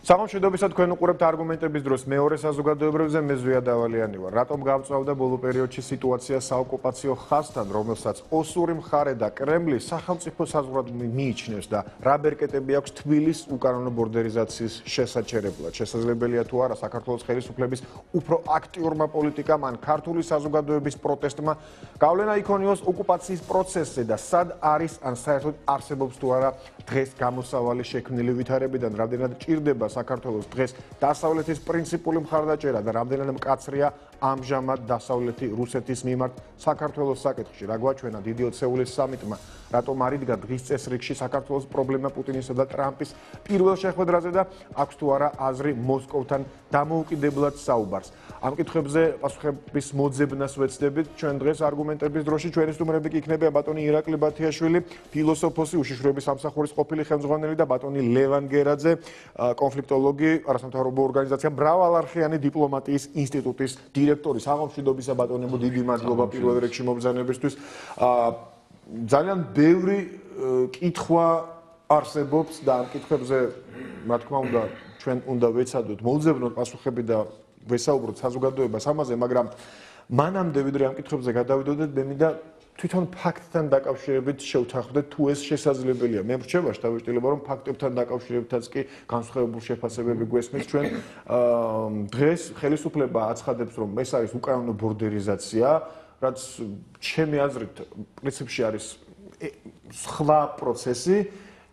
სამშვიდობისა თქვენ უყურებთ არგუმენტების დროს მეორე საზოგადოებრივზე მე ზვიად ავალიანი ვარ. რატომ გავწვავდა ბოლო პერიოდში სიტუაცია საოკუპაციო ხაზთან, რომელსაც ოსური მხარე და კრემლი სახელმწიფო საზღვრად მიიჩნევს და რა ბერკეტები აქვს თბილის უკანონო ბორდერიზაციის შესაჩერებლად. შესაძლებელია თუ არა საქართველოს ხელისუფლების უფრო აქტიურმა პოლიტიკამ ან ქართული საზოგადოების პროტესტმა გავლენა იქონიოს ოკუპაციის პროცესზე და სად არის ან საერთოდ არსებობს თუ არა დღეს გამოსავალი შექმნილი ვითარებიდან, რამდენად ჭირდება საქართველოს დღეს დასავლეთის პრინციპული მხარდაჭერა და რამდენად მკაცრია ამჟამად დასავლეთი რუსეთის მიმართ საქართველოს საკითხში. რა გვაჩვენა დიდი ოცეულის სამიტმა, რატომ არ იდგა დღის წესრიგში საქართველოს პრობლემა პუტინისა და ტრამპის პირველ შეხვედრაზე და აქვს თუ არა აზრი მოსკოვთან დამოუკიდებლად საუბარს. ამ კითხვებზე პასუხების მოძებნას ვეცდებით ჩვენ დღეს არგუმენტების დროში. ჩვენი სტუმრები კი იქნებიან ბატონი ირაკლი ბათიაშვილი, ფილოსოფოსი, უშიშროების სამსახურის ყოფილი ხელმძღვანელი და ბატონი ლევან გერაძე, კონფლიქტოლოგი, არასამთავრობო ორგანიზაცია მრავალარხიანი დიპლომატიის ინსტიტუტის დირექტორი. სამშვიდობისა ბატონებო, დიდი მადლობა პირველ რიგში მობრძანებისთვის. ძალიან ბევრი კითხვა არსებობს და ამ კითხვებზე, რა თქმა უნდა, ჩვენ უნდა ვეცადოთ მოუძებნოთ პასუხები და ვესაუბროთ საზოგადოებას ამაზე, მაგრამ მანამდე ვიდრე ამ კითხვებზე გადავიდოდეთ, მე მინდა თვითონ ფაქტთან დაკავშირებით შევთანხმდეთ თუ ეს შესაძლებელია. მე მრჩება შთაბეჭდილება, რომ ფაქტებთან დაკავშირებითაც კი განსხვავებული შეფასებები გვესმის. ჩვენ დღეს ხელისუფლება აცხადებს, რომ ეს არის უკანონო ბორდერიზაცია, რაც ჩემი აზრით პრინციპში არის სხვა პროცესი,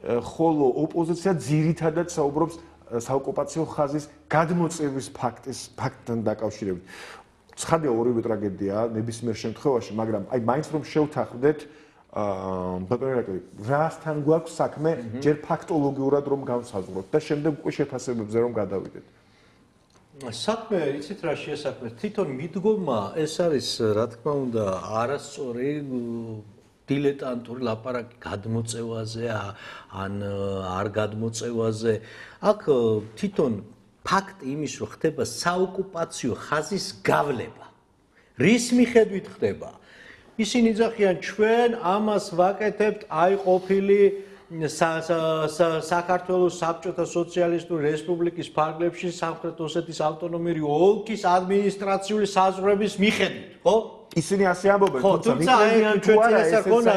ხოლო ოპოზიცია ძირითადად საუბრობს საოკუპაციო ხაზის გადმოწევის ფაქტთან დაკავშირებით. ცხადია ორივე ტრაგედია ნებისმიერ შემთხვევაში, მაგრამ აი მაინც რომ შევთანხმდეთ, ბატონო ირაკლი, რასთან გვაქვს საქმე, ჯერ ფაქტოლოგიურად რომ გავსაზღვროთ და შემდეგ უკვე შეფასებებზე რომ გადავიდეთ. საქმე, იცით რა შეესაბამება, თვითონ მიდგომა ეს არის, რა თქმა უნდა, არასწორი დილეტანტური ლაპარაკი გადმოწევაზე ან არ გადმოწევაზე. აქ თვითონ ფაქტი იმის, რომ ხდება საოკუპაციო ხაზის გავლება. რის მიხედვით ხდება? ისინი ძახიან, ჩვენ ამას ვაკეთებთ, აი ყოფილი საქართველოს საბჭოთა სოციალისტური რესპუბლიკის ფარგლებში სამხრეთ ოსეთის ავტონომიური ოლქის ადმინისტრაციული საზღვრების მიხედვით, ხო? ისინი ასე ამბობენ, თუმცა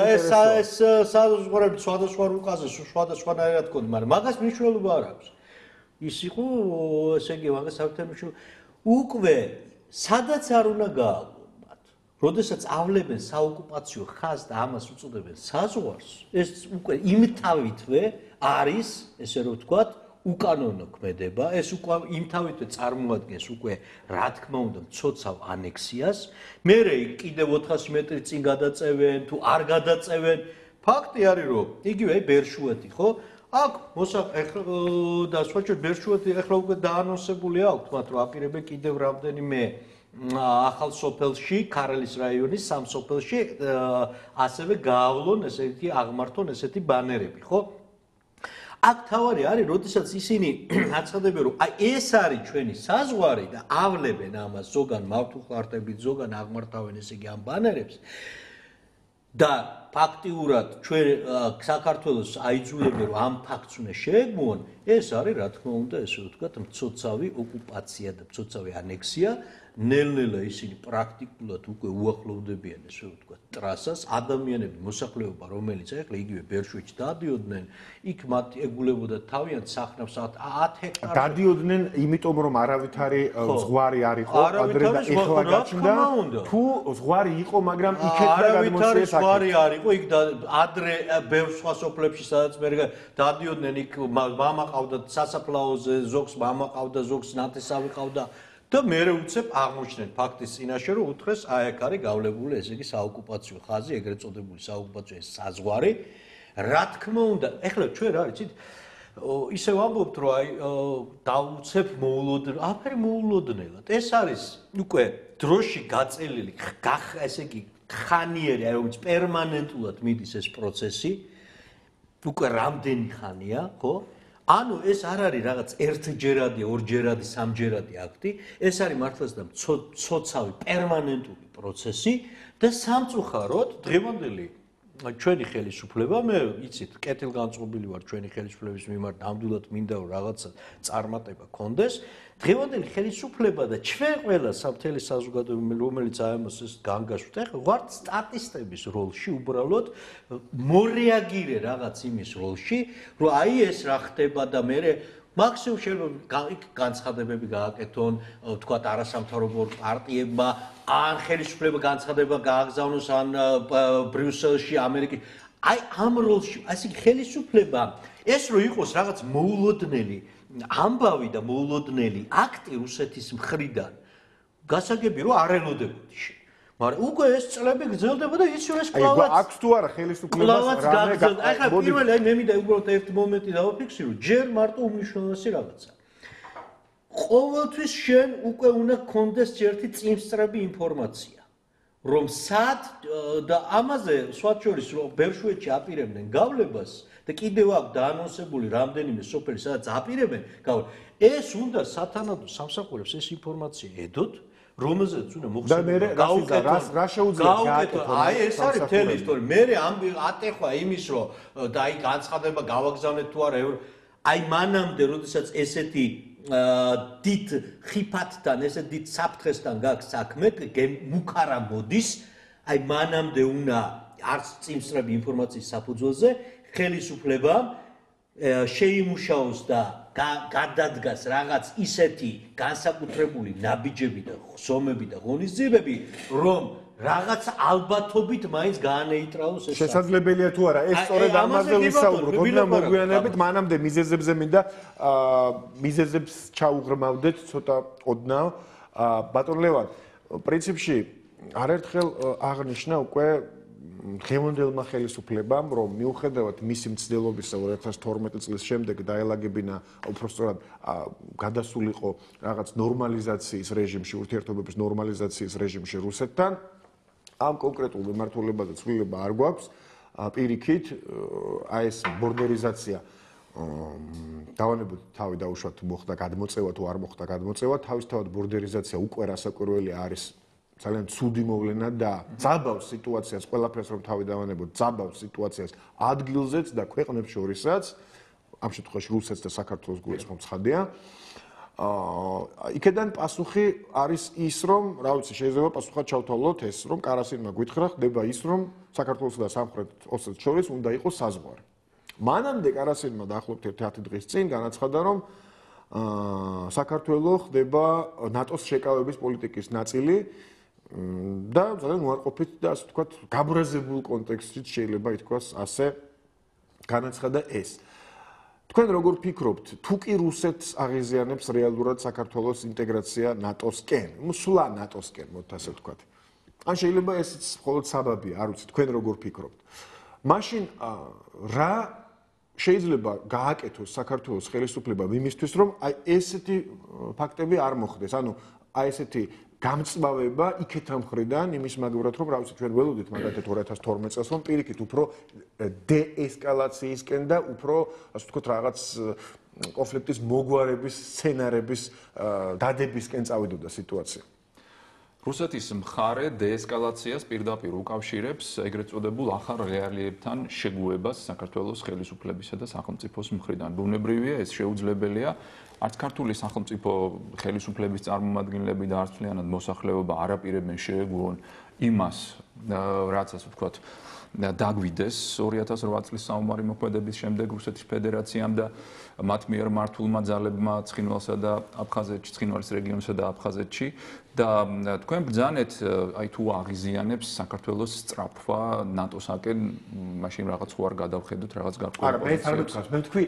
ეს საზღვრები სხვადასხვა რუკაზე, სხვადასხვანაირად ქონდა, მაგრამ მაგას მნიშვნელობა არ აქვს. ის იყო, ესე იგი, მაგას საერთოდ მნიშვნელობა. უკვე სადაც არ უნდა გააღვიქვათ, როდესაც ავლებენ საოკუპაციო ხაზს და ამას უწოდებენ საზღვარს, ეს უკვე იმთავითვე არის, ესე რომ ვთქვათ, უკანონო ქმედება, ეს უკვე იმთავითვე წარმოადგენს უკვე, რა თქმა უნდა, მცოცავ ანექსიას. მერე კიდევ 400 მეტრი წინ გადაწევენ, თუ არ გადაწევენ, ფაქტი არის, რომ იგივე ბერშუეთი, ხო? აქ და სხვაჩვენ ბერშუეთი ახლა უკვე დაანონსებული აქვს, მათ რომ აპირებენ კიდევ რამდენიმე ახალ სოფელში, ქარელის რაიონის სამ სოფელში ასევე გაავლონ, ესე იგი, აღმართონ ესეთი ბანერები, ხო? აქ თავარი არის, როდესაც ისინი აცხადებენ, რომ აი ეს არის ჩვენი საზღვარი და ავლებენ ამას ზოგან მავთუხლართებით, ზოგან აღმართავენ ესე იგი ამ ბანერებს და ფაქტიურად ჩვენ საქართველოს აიძულებენ, რომ ამ ფაქტს უნდა შეეგმონ, ეს არის, რა თქმა უნდა, ესე ვთქვათ, მცოცავი ოკუპაცია და მცოცავი ანექსია. ნელ-ნელა ისინი პრაქტიკულად უკვე უახლოვდებიან, ესე ვთქვათ, ტრასას. ადამიანები, მოსახლეობა, რომელიც ახლა იგივე ბერშუეთში დადიოდნენ, იქ მათ ეგულებოდა თავიანთ სახნავს 10 ჰექტარზე. დადიოდნენ, იმიტომ რომ არავითარი ზღვარი არ იყო ადრე და ეხლა გაჩნდა. თუ ზღვარი იყო, მაგრამ იქეთდა გადმოწეს აქ. ზღვარი არ იყო, იქ ადრე ბევრ სხვა სოფლებში, სადაც მე დადიოდნენ, იქ მამა ყავდა სასაფლაოზე, ზოგს მამა ყავდა, ზოგს ნათესავი ყავდა. და მერე უცებ აღმოჩნდნენ ფაქტის წინაშე, რომ უთხრეს აი აქ არის გავლებული, ესე იგი, საოკუპაციო ხაზი, ეგრეთ წოდებული საოკუპაციო საზღვარი. რა თქმა უნდა, ეხლა ჩვენ რა ვიცით, ისევ ამბობთ, რომ აი დავუცებ მოულოდნელად, აფერი მოულოდნელად. ეს არის უკვე დროში გაწელილი, ესე იგი, ხანიერი, აი როგორც პერმანენტულად მიდის ეს პროცესი, უკვე რამდენი ხანია, ხო? ანუ ეს არ არის რაღაც ერთჯერადი, ორჯერადი, სამჯერადი აქტი, ეს არის მართლაც და მცოცავი პერმანენტული პროცესი და სამწუხაროდ დღევანდელი ჩვენი ხელისუფლება, მე იცით, კეთილგანწყობილი ვარ ჩვენი ხელისუფლების მიმართ, ნამდვილად მინდა რომ რაღაცა წარმატება კონდეს. დღევანდელი ხელისუფლება და ჩვენ ყველა სამთელი საზოგადოება, რომელიც აემოს ეს განგაშვით, ახლა ვართ სტატისტების როლში, უბრალოდ მორეაგირე რაღაც იმის როლში, რომ აი ეს რა ხდება და მე მაქსიმუმ შეიძლება განცხადებები გააკეთონ, თქვათ არასამთავრობო პარტიებმა, ან ხელისუფლება განცხადება გააგზავნოს ან ბრიუსელში, ამერიკაში. აი ამ როლში, ასე ხელისუფლება ეს რო იყოს რაღაც მოულოდნელი ამბავი და მოულოდნელი აქტი რუსეთის მხრიდან, გასაგები რომ არ ელოდებოდი. მაგრამ უკვე ეს წლები გრძელდება და იცი რომ ეს კლავაც აქვს თუ არა ხელისუფლებას რამე ახლა პირველი მე მინდა უბრალოდ ერთი მომენტი დავაფიქსირო, ჯერ მარტო უმნიშვნელოვანესი რაღაცა. ყოველთვის შენ უკვე უნდა გქონდეს ერთი წინსწრები ინფორმაცია, რომ სად და ამაზე სხვათა შორის რომ ბერშვეთში აპირებდნენ გავლებას და კიდევ აქვს დაანონსებული რამდენიმე სოფელი, სადაც აპირებენ გავლებას. ეს უნდა სათანადო სამსახურებს ეს ინფორმაცია ედოთ, რომელზეც უნდა მოხსენიება რა შეუძლია გააკეთო. აი ეს არის მთელი ისტორია. მე ატეხვა იმის რომ და აი განცხადება გავაგზავნეთ თუ არა აი მანამდე როდესაც ესეთი დიდ ხიფათთან, ესე დიდ საფრთხესთან გაქვს საქმე, მუქარა მოდის, აი მანამდე უნდა არც წინსწრები ინფორმაციის საფუძველზე ხელისუფლებამ შეიმუშაოს და გადადგას რაღაც ისეთი განსაკუთრებული ნაბიჯები და ხსომები და ღონისძიებები, რომ რაღაც ალბათობით მაინც გაანეიტრალოს ეს. შესაძლებელია თუ არა, ეს სწორედ ამაზე ვისაუბროთ. ოდნა მოგვიანებით, მანამდე მიზეზებზე მინდა მიზეზებს ჩაუღრმავდეთ ცოტა ოდნავ. ბატონ ლევან, პრინციპში არერთხელ აღნიშნა უკვე დღევანდელმა ხელისუფლებამ, რომ მიუხედავად მისი მცდელობისა 2012 წლის შემდეგ დაელაგებინა უბრალოდ გადასულიყო რაღაც ნორმალიზაციის რეჟიმში, ურთიერთობების ნორმალიზაციის რეჟიმში რუსეთთან, ამ კონკრეტულ მიმართულებაზე ცვლილება არ გვაქვს. პირიქით, აი ეს ბორდერიზაცია დავანებოთ თავი დაუშვათ მოხდა გადმოწევა თუ არ მოხდა გადმოწევა, თავისთავად ბორდერიზაცია უკვე რასაკვირველი არის. ძალიან ცუდი მოვლენა და ძაბავს სიტუაციას, ყველაფერს რომ თავი დავანებოთ, ძაბავს სიტუაციას ადგილზეც და ქვეყნებს შორისაც, ამ შემთხვევაში რუსეთს და საქართველოს გულისხმობს ცხადია. იქედან პასუხი არის ის, რომ, რა ვიცი, შეიძლება პასუხად ჩავთვალოთ ეს, რომ კარასინმა გვითხრა, ხდება ის, რომ საქართველოსა და სამხრეთ ოსეთს შორის უნდა იყოს საზღვარი. მანამდე კარასინმა დაახლოებით 10 დღის წინ განაცხადა, რომ საქართველო ხდება ნატოს შეკავების პოლიტიკის ნაწილი და ძალიან უარყოფით და ასე ვთქვათ, გაბრაზებულ კონტექსტით შეიძლება ითქვას ასე განაცხადა ეს. თქვენ როგორ ფიქრობთ, თუ კი რუსეთს აღიზიანებს რეალურად საქართველოს ინტეგრაცია ნატოსკენ, სულა ნატოსკენ, მოდით ასე ვთქვათ. ან შეიძლება ესეც მხოლოდ საბაბია, არ ვიცი, თქვენ როგორ ფიქრობთ. მაშინ რა შეიძლება გააკეთოს საქართველოს ხელისუფლებამ იმისთვის, რომ აი ესეთი ფაქტები არ მოხდეს, ანუ აი ესეთი გამწვავება იქეთა მხრიდან იმის მაგივრად, რომ რა ვიცი, ჩვენ ველოდით მაგალითად 2012 წელს, რომ პირიქით უფრო დეესკალაციისკენ და უფრო, ასე ვთქვათ, რაღაც კონფლიქტის მოგვარების სცენარების დადებისკენ წავიდოდა სიტუაცია. რუსეთის მხარე დეესკალაციას პირდაპირ უკავშირებს ეგრეთ წოდებულ ახალ რეალიებთან შეგუებას საქართველოს ხელისუფლებისა და სახელმწიფოს მხრიდან. ბუნებრივია, ეს შეუძლებელია. არც ქართული სახელმწიფო ხელისუფლების წარმომადგენლები და არც მთლიანად მოსახლეობა არ აპირებენ შეეგუონ იმას, რაც ასე ვთქვათ, დაგვიდეს 2008 წლის საომარი მოქმედების შემდეგ რუსეთის ფედერაციამ და მათ მიერ მართულმა ძალებმა ცხინვალსა და აფხაზეთში, ცხინვალის რეგიონსა და აფხაზეთში და თქვენ ბრძანეთ, აი თუ აღიზიანებს საქართველოს სწრაფვა ნატოსაკენ, მაშინ რაღაც ხო არ გადავხედოთ, რაღაც გარკვეულ არა, მე არ მითხრას, მე თქვი,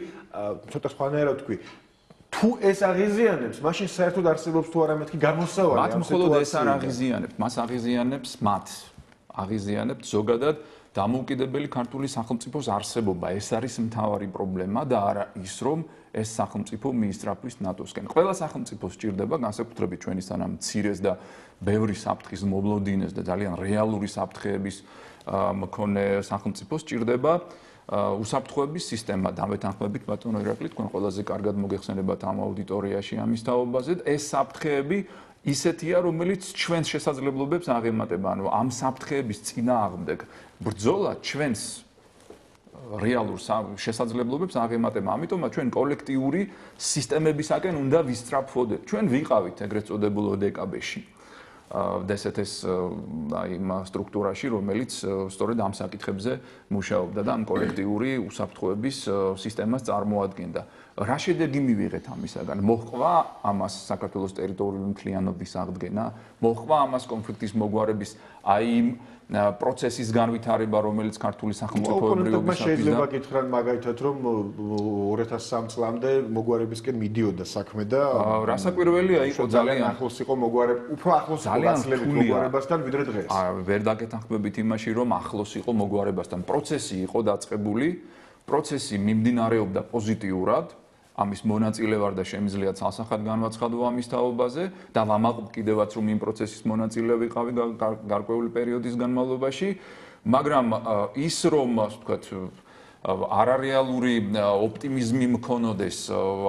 ცოტა სხვანაირად თქვი. თუ ეს აღიზიანებს, მაშინ საერთოდ არსებობს თუ არა მეთქი გამოსავალი. მათ მხოლოდ ეს არ აღიზიანებთ, მას აღიზიანებს მათ. აღიზიანებთ ზოგადად დამოუკიდებელი ქართული სახელმწიფოს არსებობა. ეს არის მთავარი პრობლემა და არა ის, რომ ეს სახელმწიფო მიისწრაფვის ნატოსკენ. ყველა სახელმწიფო სჭირდება, განსაკუთრებით ჩვენისთან ამ მცირეს და ბევრი საფრთხის მობლოდინეს და ძალიან რეალური საფრთხეების მქონე სახელმწიფო სჭირდება უსაფრთხოების სისტემა. დამეთანხმებით ბატონო ირაკლი, თქვენ ყველაზე კარგად მოგეხსენებათ ამ აუდიტორიაში ამის თაობაზე. ეს საფრთხეები ისეთია, რომელიც ჩვენს შესაძლებლობებს აღემატება, ანუ ამ საფრთხეების წინააღმდეგ ბრძოლა ჩვენს რეალურ შესაძლებლობებს აღემატება. ამიტომაც ჩვენ კოლექტიური სისტემებისაკენ უნდა ვისწრაფვოდეთ. ჩვენ ვიყავით ეგრეთ წოდებულ ოდეკაბეში. დსთ-ის იმ სტრუქტურაში, რომელიც სწორედ ამ საკითხებზე მუშაობდა და ამ კოლექტიური უსაფრთხოების სისტემას წარმოადგენდა. რა შედეგი მივიღეთ ამისაგან? მოჰყვა ამას საქართველოს ტერიტორიული მთლიანობის აღდგენა, მოჰყვა ამას კონფლიქტის მოგვარების აი იმ პროცესის განვითარება, რომელიც ქართული სახელმწიფოებრიობის შეიძლება გითხრათ მაგალითად, რომ 2003 წლამდე მოგვარებისკენ მიდიოდა საქმე და რასაკვირველია იყო ძალიან ახლოს იყო უფრო ახლოს გაცლებით მოგვარებასთან ვიდრე დღეს. ვერ დაგეთანხმებით იმაში, რომ ახლოს იყო მოგვარებასთან. პროცესი იყო დაწყებული, პროცესი მიმდინარეობდა პოზიტიურად. ამის მონაწილე ვარ და შემიძლია ცალსახად განვაცხადო ამის თაობაზე და ვამაყობ კიდევაც რომ იმ პროცესის მონაწილე ვიყავი გარკვეული პერიოდის განმავლობაში, მაგრამ ის რომ ასე ვთქვათ არარეალური ოპტიმიზმი მქონოდეს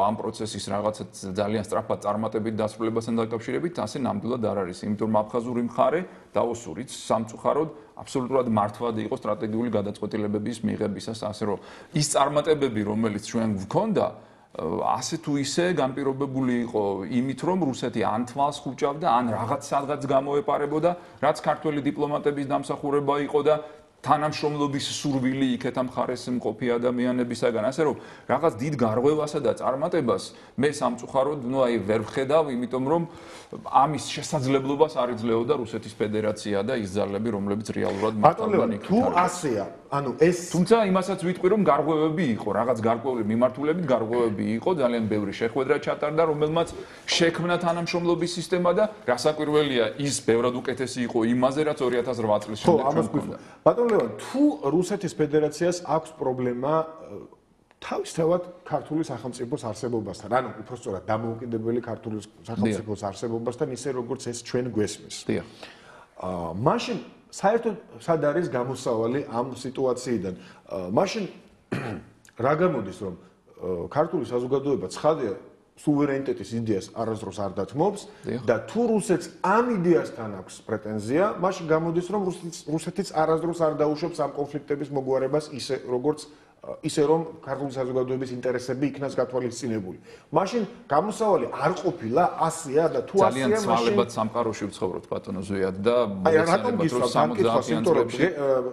ამ პროცესის რაღაცა ძალიან სწრაფად წარმატებით დასრულებასთან დაკავშირებით, ასე ნამდვილად არ არის, იმიტომ რომ აფხაზური მხარე და ოსურიც სამწუხაროდ აბსოლუტურად მართვადი იყო სტრატეგიული გადაწყვეტილებების მიღებისას, ასე რომ ის წარმატებები, რომელიც ჩვენ გვქონდა ასე თუ ისე განპირობებული იყო იმით, რომ რუსეთი ან თვალს ხუჭავდა, ან რაღაც სადღაც გამოეპარებოდა, რაც ქართველი დიპლომატების დამსახურება იყო და თანამშრომლობის სურვილი იქეთ ამ მხარეს მყოფი ადამიანებისაგან, ასე რომ რაღაც დიდ გარღვევასა და წარმატებას მე სამწუხაროდ, აი ვერ ვხედავ, იმიტომ რომ ამის შესაძლებლობას არ იძლეოდა რუსეთის ფედერაცია და ის ძალები, რომლებიც რეალურად მართლობენ იქ. თუ ასეა, ანუ ეს თუმცა იმასაც ვიტყვი, რომ გარღვევები იყო, რაღაც გარკვეული მიმართულებით გარღვევები იყო, ძალიან ბევრი შეხვედრა ჩატარდა, რომელმაც შექმნა თანამშრომლობის სისტემა და რასაკვირველია, ის ბევრად უკეთესი იყო იმაზე, რაც 2008 წლის შემდეგ ჰქონდა. ბატონო ლევან, თუ რუსეთის ფედერაციას აქვს პრობლემა თავისთავად ქართული სახელმწიფოს არსებობასთან, ანუ უпростоრად დამოუკიდებელი ქართული სახელმწიფოს არსებობასთან, ისე როგორც ეს ჩვენ გვესმის. დიახ. მაშინ საერთოდ სად არის გამოსავალი ამ სიტუაციიდან? მაშინ რა გამოდის, რომ ქართული საზოგადოება ცხადია სუვერენიტეტის იდეას არასდროს არ დათმობს და თუ რუსეთს ამ იდეასთან აქვს პრეტენზია, მაშინ გამოდის, რომ რუსეთიც არასდროს არ დაუშვებს ამ კონფლიქტების მოგვარებას ისე რომ ქართული საზოგადოების ინტერესები იქნას გათვალისწინებული. მაშინ გამოსავალი არ ყოფილა ასეა და თუ ასეა, მაშინ ძალიან ცვალებად სამყაროში ვცხოვრობთ ბატონო ზვიად და მოგეცნებათ რომ 70-იან წლებში,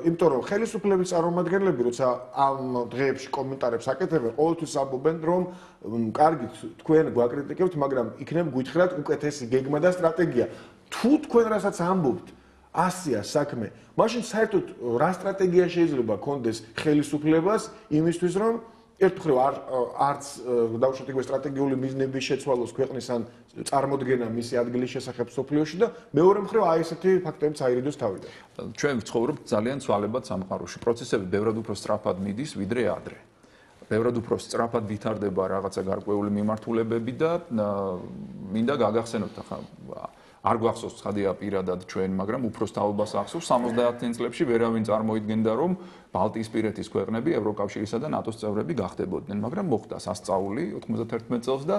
იმიტომ რომ ხელისუფლების წარმომადგენლები როცა ამ დღეებში კომენტარებს აკეთებენ, ყოველთვის ამბობენ რომ კარგით, თქვენ გვაკრიტიკებთ, მაგრამ იქნებ გვითხრათ უკეთესი გეგმა და სტრატეგია. თუ თქვენ რასაც ამბობთ ასეა საქმე, მაშინ საერთოდ რა სტრატეგია შეიძლება კონდეს ხელისუფლებას იმისთვის, რომ ერთხელ არც დავუშვათ იგივე სტრატეგიული მიზნების შეცვალოს ქვეყნის ან წარმოდგენა მისი ადგილის შესახებ სოფლიოში და მეორე მხრივ აი ესეთი ფაქტები წაირიდოს თავიდან. ჩვენ ვცხოვრობთ ძალიან ცვალებად სამყაროში. პროცესები ბევრად უფრო სწრაფად მიდის, ვიდრე ადრე. ბევრად უფრო სწრაფად ვითარდება რაღაცა გარკვეული მიმართულებები და მინდა გაგახსენოთ ახლა არ გვახსოვს ცხადია პირადად ჩვენ, მაგრამ უფროს თაობას ახსოვს 70-იან წლებში ვერავინ წარმოიდგენდა, რომ ბალტიისპირეთის ქვეყნები ევროკავშირისა და ნატოს წევრები გახდებოდნენ, მაგრამ მოხდა სასწაული 91 წელს და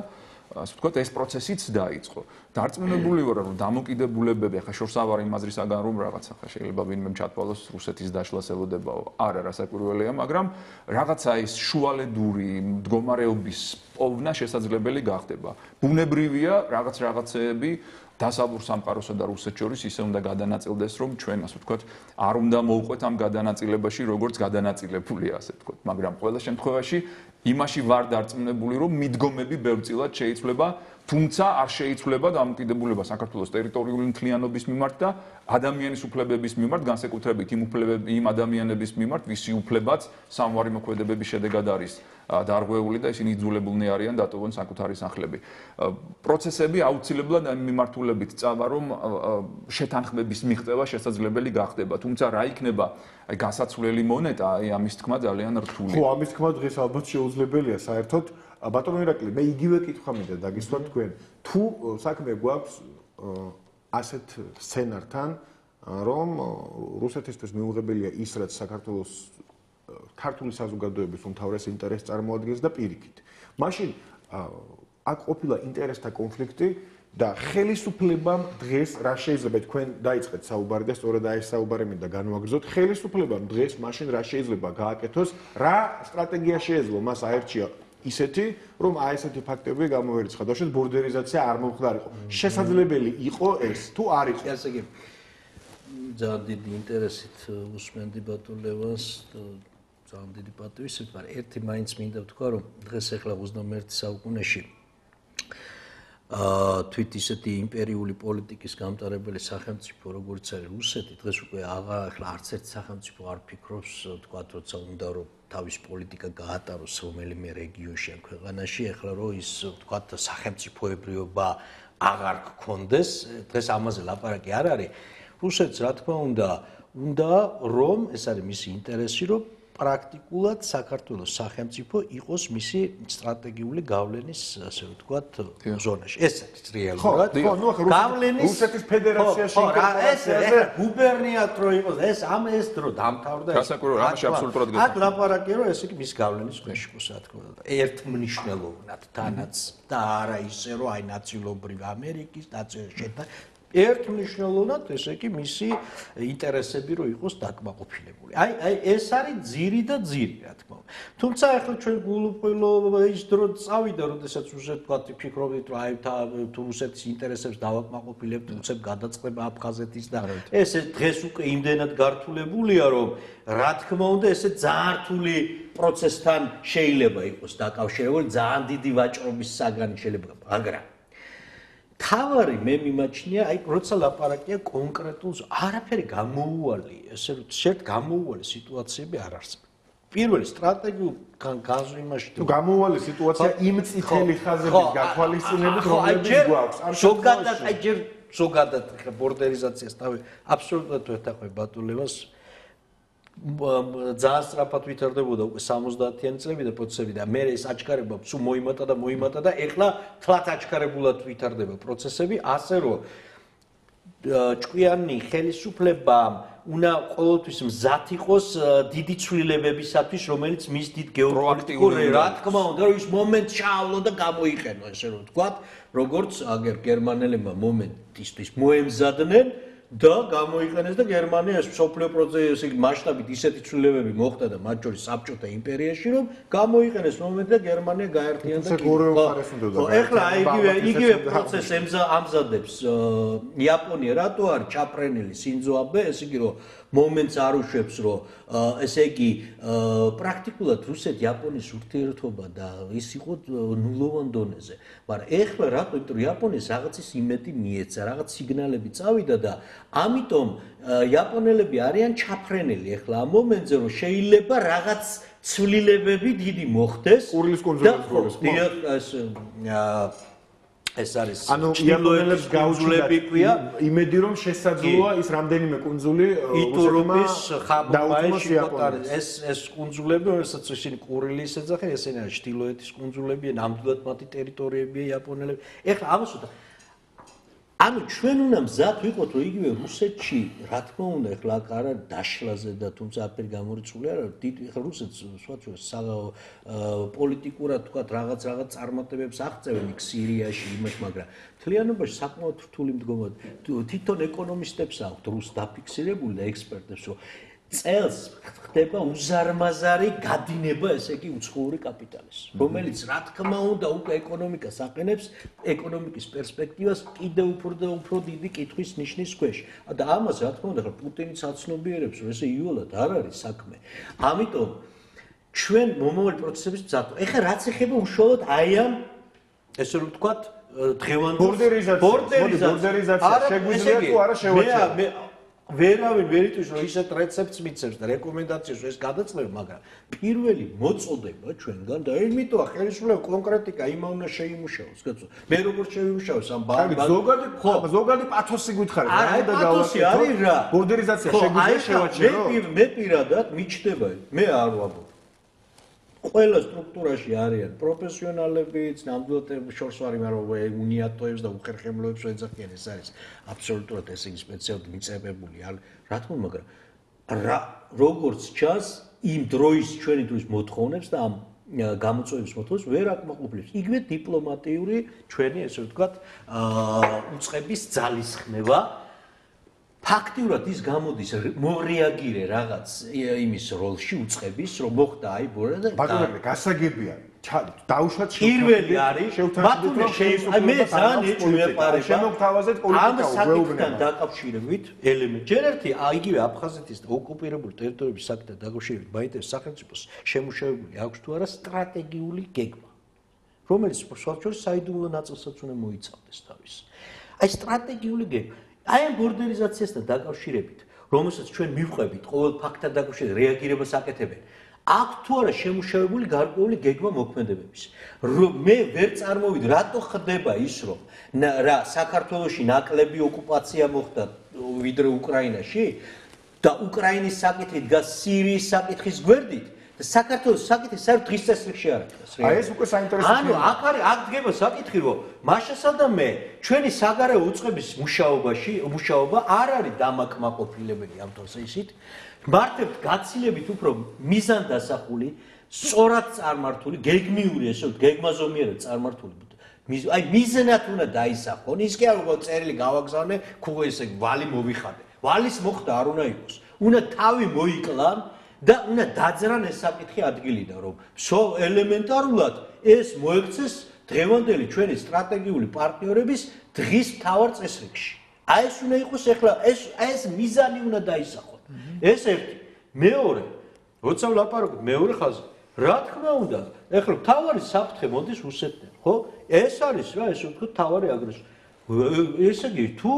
ასე ვთქვათ, ეს პროცესიც დაიწყო. დარწმუნებული ვარ, რომ დამოკიდებულებები, ახლა შორს არ ვარ იმ აზრისაგან, რომ რაღაც ახლა შეიძლება ვინმე ჩათვალოს რუსეთის დაშლას ელოდებაო. არა, რასაკვირველია, მაგრამ რაღაცა ის შუალედური მდგომარეობის პოვნა შესაძლებელი გახდება. ბუნებრივია რაღაცეები დასავლურ სამყაროსა და რუსეთს შორის ისე უნდა გადანაწილდეს, რომ ჩვენ, ასე ვთქვათ, არ უნდა მოვყვეთ ამ გადანაწილებაში, როგორც გადანაწილებულია, ასე ვთქვათ, მაგრამ ყველა შემთხვევაში იმაში ვარ დარწმუნებული, რომ მიდგომები ბევრწილად შეიცვლება, თუმცა არ შეიცვლება დამოკიდებულება საქართველოს ტერიტორიული მთლიანობის მიმართ და ადამიანის უფლებების მიმართ, განსაკუთრებით იმ ადამიანების მიმართ, ვისი უფლებაც სამვარი მოქმედებების შედეგად არის დარღვეული და ისინი იძულებულნი არიან დატოვონ საკუთარი სახლები. პროცესები აუცილებლად ამ მიმართულებით წავა, რომ შეთანხმების მიღწევა შესაძლებელი გახდება, თუმცა რა იქნება აი გასაცვლელი მონეტა, აი ამის თქმა ძალიან რთულია. ხო, ამის თქმა დღეს ალბათ შეუძლებელია საერთოდ. ბატონო ირაკლი, მე იგივე კითხვა მინდა დაგისვათ თქვენ. თუ საქმე გვაქვს ასეთ სცენართან, რომ რუსეთისთვის მიუღებელია ის, რაც საქართველოს ქართული საზოგადოების უმთავრეს ინტერესს წარმოადგენს და პირიქით. მაშინ აქ ყოფილა ინტერესთა კონფლიქტი და ხელისუფლებამ დღეს რა შეიძლება თქვენ დაიწყეთ საუბარი და სწორედ აი ეს საუბარი მინდა განვაგრძოთ ხელისუფლებამ დღეს მაშინ რა შეიძლება გააკეთოს რა სტრატეგია შეეძლო მას აერჩია ისეთი რომ აი ესეთი ფაქტები გამოვერიცხა და შეიძლება ბორდერიზაცია არ მომხდარიყო შესაძლებელი იყო ეს თუ არ იყო ასე იგი ძალიან დიდი ინტერესით უსმენდი ბატონ ლევანს ძალიან დიდი პატივისცემით მაგრამ ერთი მაინც მინდა ვთქვა რომ დღეს ახლა 21 საუკუნეში თვით ისეთი იმპერიული პოლიტიკის გამტარებელი სახელმწიფო როგორც არის რუსეთი დღეს უკვე ახლა არც ერთ სახელმწიფო არ ფიქრობს თქვა როცა უნდა რომ თავის პოლიტიკა გაატაროს რომელიმე რეგიონში ან ქვეყანაში ახლა რომ ის თქვა სახელმწიფოებრიობა აღარ გქონდეს დღეს ამაზე ლაპარაკი არ არის რუსეთს რა თქმა უნდა რომ ეს არის მისი ინტერესი რომ პრაქტიკულად საქართველოს სახელმწიფო იყოს მისი სტრატეგიული გავლენის ასე ვთქვათ ზონაში. ეს არის რეალურად. გავლენის რუსეთის ფედერაციაში ეს გუბერნიად რო იყოს ეს ეს დრო დამთავრდა ეს. აქ ლაპარაკია რომ ეს იგი მის გავლენის ქვეშ იყო რა თქმა უნდა. ერთმნიშვნელოვნად თანაც და არა ისე რომ აი ნაწილობრივ ამერიკის ნაწილში ერთმნიშვნელოვნად ესე იგი მისი ინტერესები რო იყოს დაკმაყოფილებული. აი ეს არის ძირი და ძირი რა თქმა უნდა. თუმცა ახლა ჩვენ გულუყვილო ის დრო წავიდა, როდესაც რუსეთ თქვა ფიქრობდით რომ აი თუ რუსეთის ინტერესებს დავაკმაყოფილებთ, უცებ გადაწყდება აფხაზეთის და ეს დღეს უკვე იმდენად გართულებულია რომ რა თქმა უნდა ესე ძალიან რთული პროცესთან შეიძლება იყოს დაკავშირებული, ძალიან დიდი ვაჭრობის საგანი შეიძლება, მაგრამ თავარი მე მიმაჩნია, აი როცა ლაპარაკია კონკრეტულ არაფერი გამოუვალი, ესე რომ შერთ გამოუვალი სიტუაციები არ არსებობს. პირველი სტრატეგიულ განზრიმაში თუ გამოუვალი სიტუაცია იმ წითელი ხაზების გათვალისწინებით რომლებიც გვაქვს. ზოგადად აი ჯერ ზოგადად ბორდერიზაციას თავი აბსოლუტურად ვეთაყვე ბატონ ლევანს ძალიან სწრაფად ვითარდებოდა უკვე 70-იანი წლები და პროცესები და მე ეს აჩქარება სულ მოიმატა და ეხლა თლათ აჩქარებულად ვითარდება პროცესები ასე რომ ჭკვიანი ხელისუფლებამ უნდა ყოველთვის მზად იყოს დიდი ცვლილებებისათვის რომელიც მის დიდ გეოპოლიტიკურ რა თქმა უნდა რომ ის მომენტ ჩაავლო და გამოიყენო ესე რომ ვთქვათ როგორც აგერ გერმანელებმა მომენტისთვის მოემზადნენ და გამოიყენეს და გერმანია სოფლიო პროცესი მასშტაბით ისეთი ცვლილებები მოხდა და მათ შორის საბჭოთა იმპერიაში რომ გამოიყენეს მომენტი და გერმანია გაერთიანდა ეხლა იგივე პროცესს ამზადებს იაპონია რატო არის ჩაფრენილი სინძო აბე ესე იგი რომ მომენტს არ უშვებს რომ ესე იგი პრაქტიკულად რუსეთ-იაპონიის ურთიერთობა და ის იყო ნულოვან დონეზე მაგრამ ეხლა რატო იმიტომ რომ იაპონიას რაღაცის იმედი მიეცა რაღაც სიგნალები წავიდა და ამიტომ იაპონელები არიან ჩაფრენილი ეხლა ამ მომენტზე რომ შეიძლება რაღაც ცვლილებები დიდი მოხდეს ყურლის კონძულების ეს არის ანუ იაპონელებს გაუჩნდათ იმედი რომ შესაძლოა ის რამდენიმე კუნძული იტურობის ხაბაიში ეს კუნძულები რასაც ისინი კურილის ეძახიან ესენი არის ჩრდილოეთის კუნძულები ნამდვილად მათი ტერიტორიებია იაპონელები ეხლა ამასუთა ანუ ჩვენ უნდა მზად ვიყოთ რომ იგივე რუსეთში რა თქმა უნდა ეხლა აქ არა დაშლაზე და თუმცა აფერი გამორიცხული არა ეხლა რუსეთს სხვა პოლიტიკურად თქვა რაღაც წარმატებებს აღწევენ იქ სირიაში იმას მაგრამ თლიანობაში საკმაოდ რთული მდგომარეობა თვითონ ეკონომისტებს აქვთ რუს დაფიქსირებული და ექსპერტებს რომ წელს ხდება უზარმაზარი გადინება ესე იგი უცხოური კაპიტალის რომელიც რა თქმა უნდა უკვე ეკონომიკას აყენებს ეკონომიკის პერსპექტივას კიდევ უფრო დიდი კითხვის ნიშნის ქვეშ და ამას რა თქმა უნდა პუტინიც აცნობიერებს რომ ესე იოლად არ არის საქმე ამიტომ ჩვენ მომავალი პროცესების მზადვა ეხლა რაც ეხება უშუალოდ აი ამ ესე რომ ვთქვათ დღევანდელ ბორდერიზაცია შეგვიძლია თუ არა შევაჩეროთ ვერავინ ვერ იტყვის რომ ისეთ რეცეპტს მიცემს და რეკომენდაციებს ეს გადაწყდება მაგრამ პირველი მოწოდება ჩვენგან და იმიტომ ხელისუფლება კონკრეტიკა იმა უნდა შეიმუშაოს კაცო მე როგორ შევიმუშავოს ამ ზოგადი პათოსი გითხარით რა უნდა გავაკეთო ბორდერიზაცია შეგვიძლია შევაჩეროთ მე პირადად მიჩნდება მე არ ვამბობ ყველა სტრუქტურაში არიან პროფესიონალებიც, ნამდვილად შორს ვარ იმან რომ უნიატოებს და უხერხემლოებს ეძახიან ეს არის აბსოლუტურად ესე იგი სპეციალურად მიწებებული რა თქმა უნდა მაგრამ როგორც ჩანს იმ დროის ჩვენი დროის მოთხოვნებს და ამ გამოწვევების მოთხოვს ვერ აკმაყოფილებს. იგივე დიპლომატიური ჩვენი ესე ვთქვათ უწყების ძალისხმევა ფაქტიურად ის გამოდის მორეაგირე რაღაც იმის როლში უწყების რომ მოხდა აი ბორა და ბატონო გასაგებია დაუშვათ პირველი არის ბატონო აი მე ძალიან ეჭვმეპარება შემოგთავაზეთ ამ პოლიტიკა საკითხთან დაკავშირებით ელემენტ ჯერ ერთი იგივე აფხაზეთის ოკუპირებული ტერიტორიების საკითხთან დაკავშირებით მაინტერესებს სახელმწიფოს შემუშავებული აქვს თუ არა სტრატეგიული გეგმა რომელიც სწორედ საიდუმლო ნაწილსაც უნდა მოიცავდეს თავის აი სტრატეგიული გეგმა აი ამ ბორდერიზაციასთან დაკავშირებით რომელსაც ჩვენ მივყვებით ყოველ ფაქტთან დაკავშირებით რეაგირებას აკეთებენ აქ თუ არა შემუშავებული გარკვეული გეგმა მოქმედებების მე ვერ წარმოვიდი რატო ხდება ის რომ რა საქართველოში ნაკლები ოკუპაცია მოხდა ვიდრე უკრაინაში და უკრაინის საკითხი დგას სირიის საკითხის გვერდით და საქართველოს საკითხი საერთოდ დღის წესრიგში არ არის აი ეს უკვე საინტერესო ანუ აქ დგება საკითხი რომ მაშასა და მე ჩვენი საგარეო უწყების მუშაობა არ არის დამაკმაყოფილებელი ამ დროს ისით მარტივ გაცილებით უფრო მიზანდასახული, სწორად წარმართული, გეგმიური ესე ვთქვი, გეგმაზომიერად წარმართული. აი მიზნად უნდა დაისახონ. ის კი არ უკვე წერილი გავაგზავნე, ხო ესე ვალი მოვიხადე. ვალის მოხდა არ უნდა იყოს. უნდა თავი მოიკლან და უნდა დაძრან ეს საკითხი ადგილიდან, რომ ელემენტარულად ეს მოექცეს დღევანდელი ჩვენი სტრატეგიული პარტნიორების დღის მთავარ წესრიგში. აი ეს უნდა იყოს ახლა ეს მიზანი უნდა დაისახონ. ეს ერთი მეორე როცა ვლაპარაკობ მეორე ხაზი რა თქმა უნდა ეხლა თავარი საფრთხე მოდის რუსეთთან ხო ეს არის რა ესე ვთქვით თავარი აგრესორი ესე იგი თუ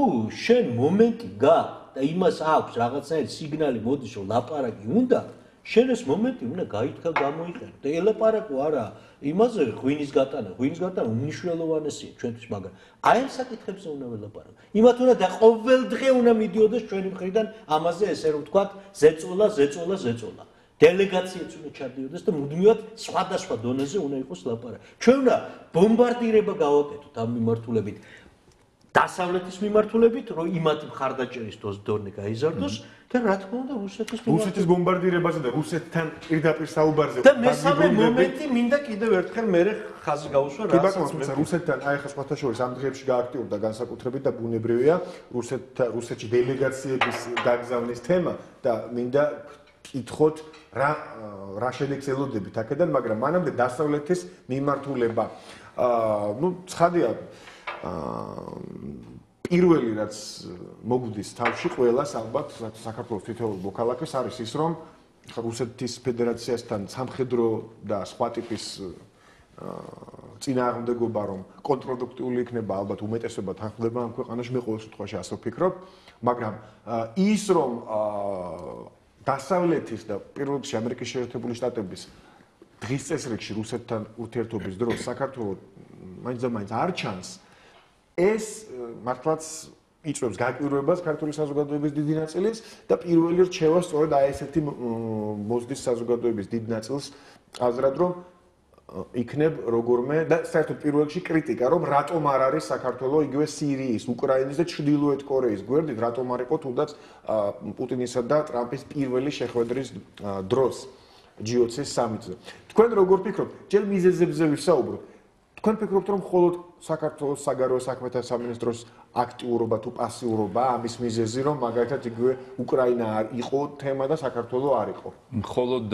შენ მომენტი გაქვს და იმას აქვს რაღაცაი სიგნალი მოდის რომ ლაპარაკი უნდა შენ ეს მომენტი უნდა გაითქვა გამოიყენო და ელაპარაკო არა იმაზე ღვინის გატანა უმნიშვნელოვანესია ჩვენთვის მაგრამ აი ამ საკითხებზე უნდა ველაპარაკო იმათ უნდა და ყოველ დღე უნდა მიდიოდეს ჩვენი მხრიდან ამაზე ესე რომ ვთქვათ ზეწოლა დელეგაციაც უნდა ჩადიოდეს და მუდმივად სხვადასხვა დონეზე უნდა იყოს ლაპარაკი ჩვენ უნდა ბომბარდირება გავაკეთოთ ამ მიმართულებით დასავლეთის მიმართულებით რომ იმათი მხარდაჭერის დონე გაიზარდოს და რა თქმა უნდა რუსეთის ბომბარდირებაზე და რუსეთთან პირდაპირ საუბარზე და მესამე მომენტი მინდა კიდევ ერთხელ მე ხაზი გავუსვა რასაც რუსეთთან აი ხა სხვათა შორის ამ დღეებში გააქტიურდა განსაკუთრებით და ბუნებრივია რუსეთში დელეგაციების გაგზავნის თემა და მინდა კითხოთ რა შედეგს ელოდებით აქედან მაგრამ მანამდე დასავლეთის მიმართულება ცხადია პირველი რაც მოგვდის თავში ყველას ალბათ საქართველოს თითოეულ მოქალაქეს არის ის რომ რუსეთის ფედერაციასთან სამხედრო და სხვა ტიპის წინააღმდეგობა რომ კონტრპროდუქტიული იქნება ალბათ უმეტესობა თანხმდება ამ ქვეყანაში მე ყოველ შემთხვევაში ასე ვფიქრობ მაგრამ ის რომ დასავლეთის და პირველ რიგში ამერიკის შეერთებული შტატების დღის წესრიგში რუსეთთან ურთიერთობის დროს საქართველოს მაინც არ ჩანს ეს მართლაც იწვევს გაკვირვებას ქართული საზოგადოების დიდი ნაწილის და პირველი რჩევა სწორედ აი ესეთი მოზდის საზოგადოების დიდ ნაწილს აზრად რომ იქნებ როგორმე და საერთოდ პირველ რიგში კრიტიკა რომ რატომ არ არის საქართველოს იგივე სირიის, უკრაინის და ჩრდილოეთ კორეის გვერდით რატომ არ იყო თუნდაც პუტინისა და ტრამპის პირველი შეხვედრის დროს G20-ის სამიტზე. თქვენ როგორ ფიქრობთ? ჯერ მიზეზებზე ვისაუბროთ. თქვენ ფიქრობთ რომ მხოლოდ საქართველოს საგარეო საქმეთა სამინისტროს აქტიურობა თუ პასიურობა ამის მიზეზი რომ მაგალითად იგივე უკრაინა არ იყო თემა და საქართველოს არ იყო. მხოლოდ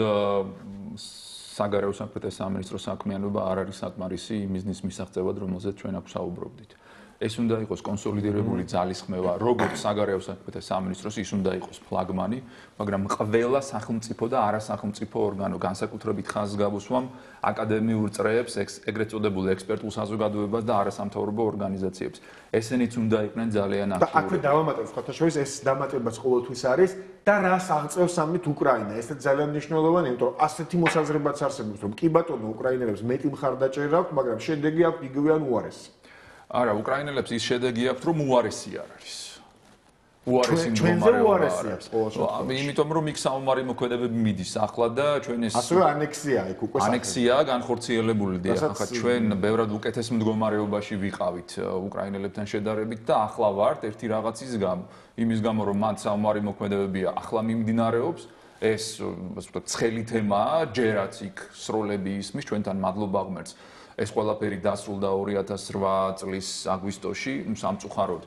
საგარეო საქმეთა სამინისტროს საქმიანობა არ არის საკმარისი მიზნის მისაღწევად რომელზეც ჩვენ აქ საუბრობდით. ეს უნდა იყოს კონსოლიდირებული ძალისხმევა, როგორც საგარეო საქმეთა სამინისტროს, ის უნდა იყოს ფლაგმანი, მაგრამ ყველა სახელმწიფო და არასახელმწიფო ორგანო, განსაკუთრებით ხაზგასვამ აკადემიურ წრეებს, ეგრეთ წოდებულ ექსპერტულ საზოგადოებას და არასამთავრობო ორგანიზაციებს. ესენიც უნდა იყვნენ ძალიან აქტიური. და აქვე დავამატებ სხვათა შორის ეს დამატებაც ყოველთვის არის და რას აღწევს ამით უკრაინა. ესეც ძალიან მნიშვნელოვანია, იმიტომ რომ ასეთი მოსაზრებაც არსებობს, რომ კი ბატონო უკრაინელებს მეტი მხარდაჭერა აქვს, მაგრამ შედეგი აქვს იგივე ან უარესი. არა, უკრაინელებს ის შედეგი აქვს, რომ უარესი არ არის. უარესი მდგომარეობა. იმიტომ რომ იქ საომარი მოქმედებები მიდის ახლა და ჩვენ ეს ასევე ანექსია იქ უკვე ანექსია განხორციელებული დიახ, ახლა ჩვენ ბევრად უკეთეს მდგომარეობაში ვიყავით უკრაინელებთან შედარებით და ახლა ვართ ერთი რაღაცის გამო. იმის გამო რომ მან საომარი მოქმედებებია ახლა მიმდინარეობს ეს ცხელი თემაა, ჯერაც იქ სროლები ისმის, ჩვენთან მადლობა ღმერთს. ეს ყველაფერი დასრულდა 2008 წლის აგვისტოში, სამწუხაროდ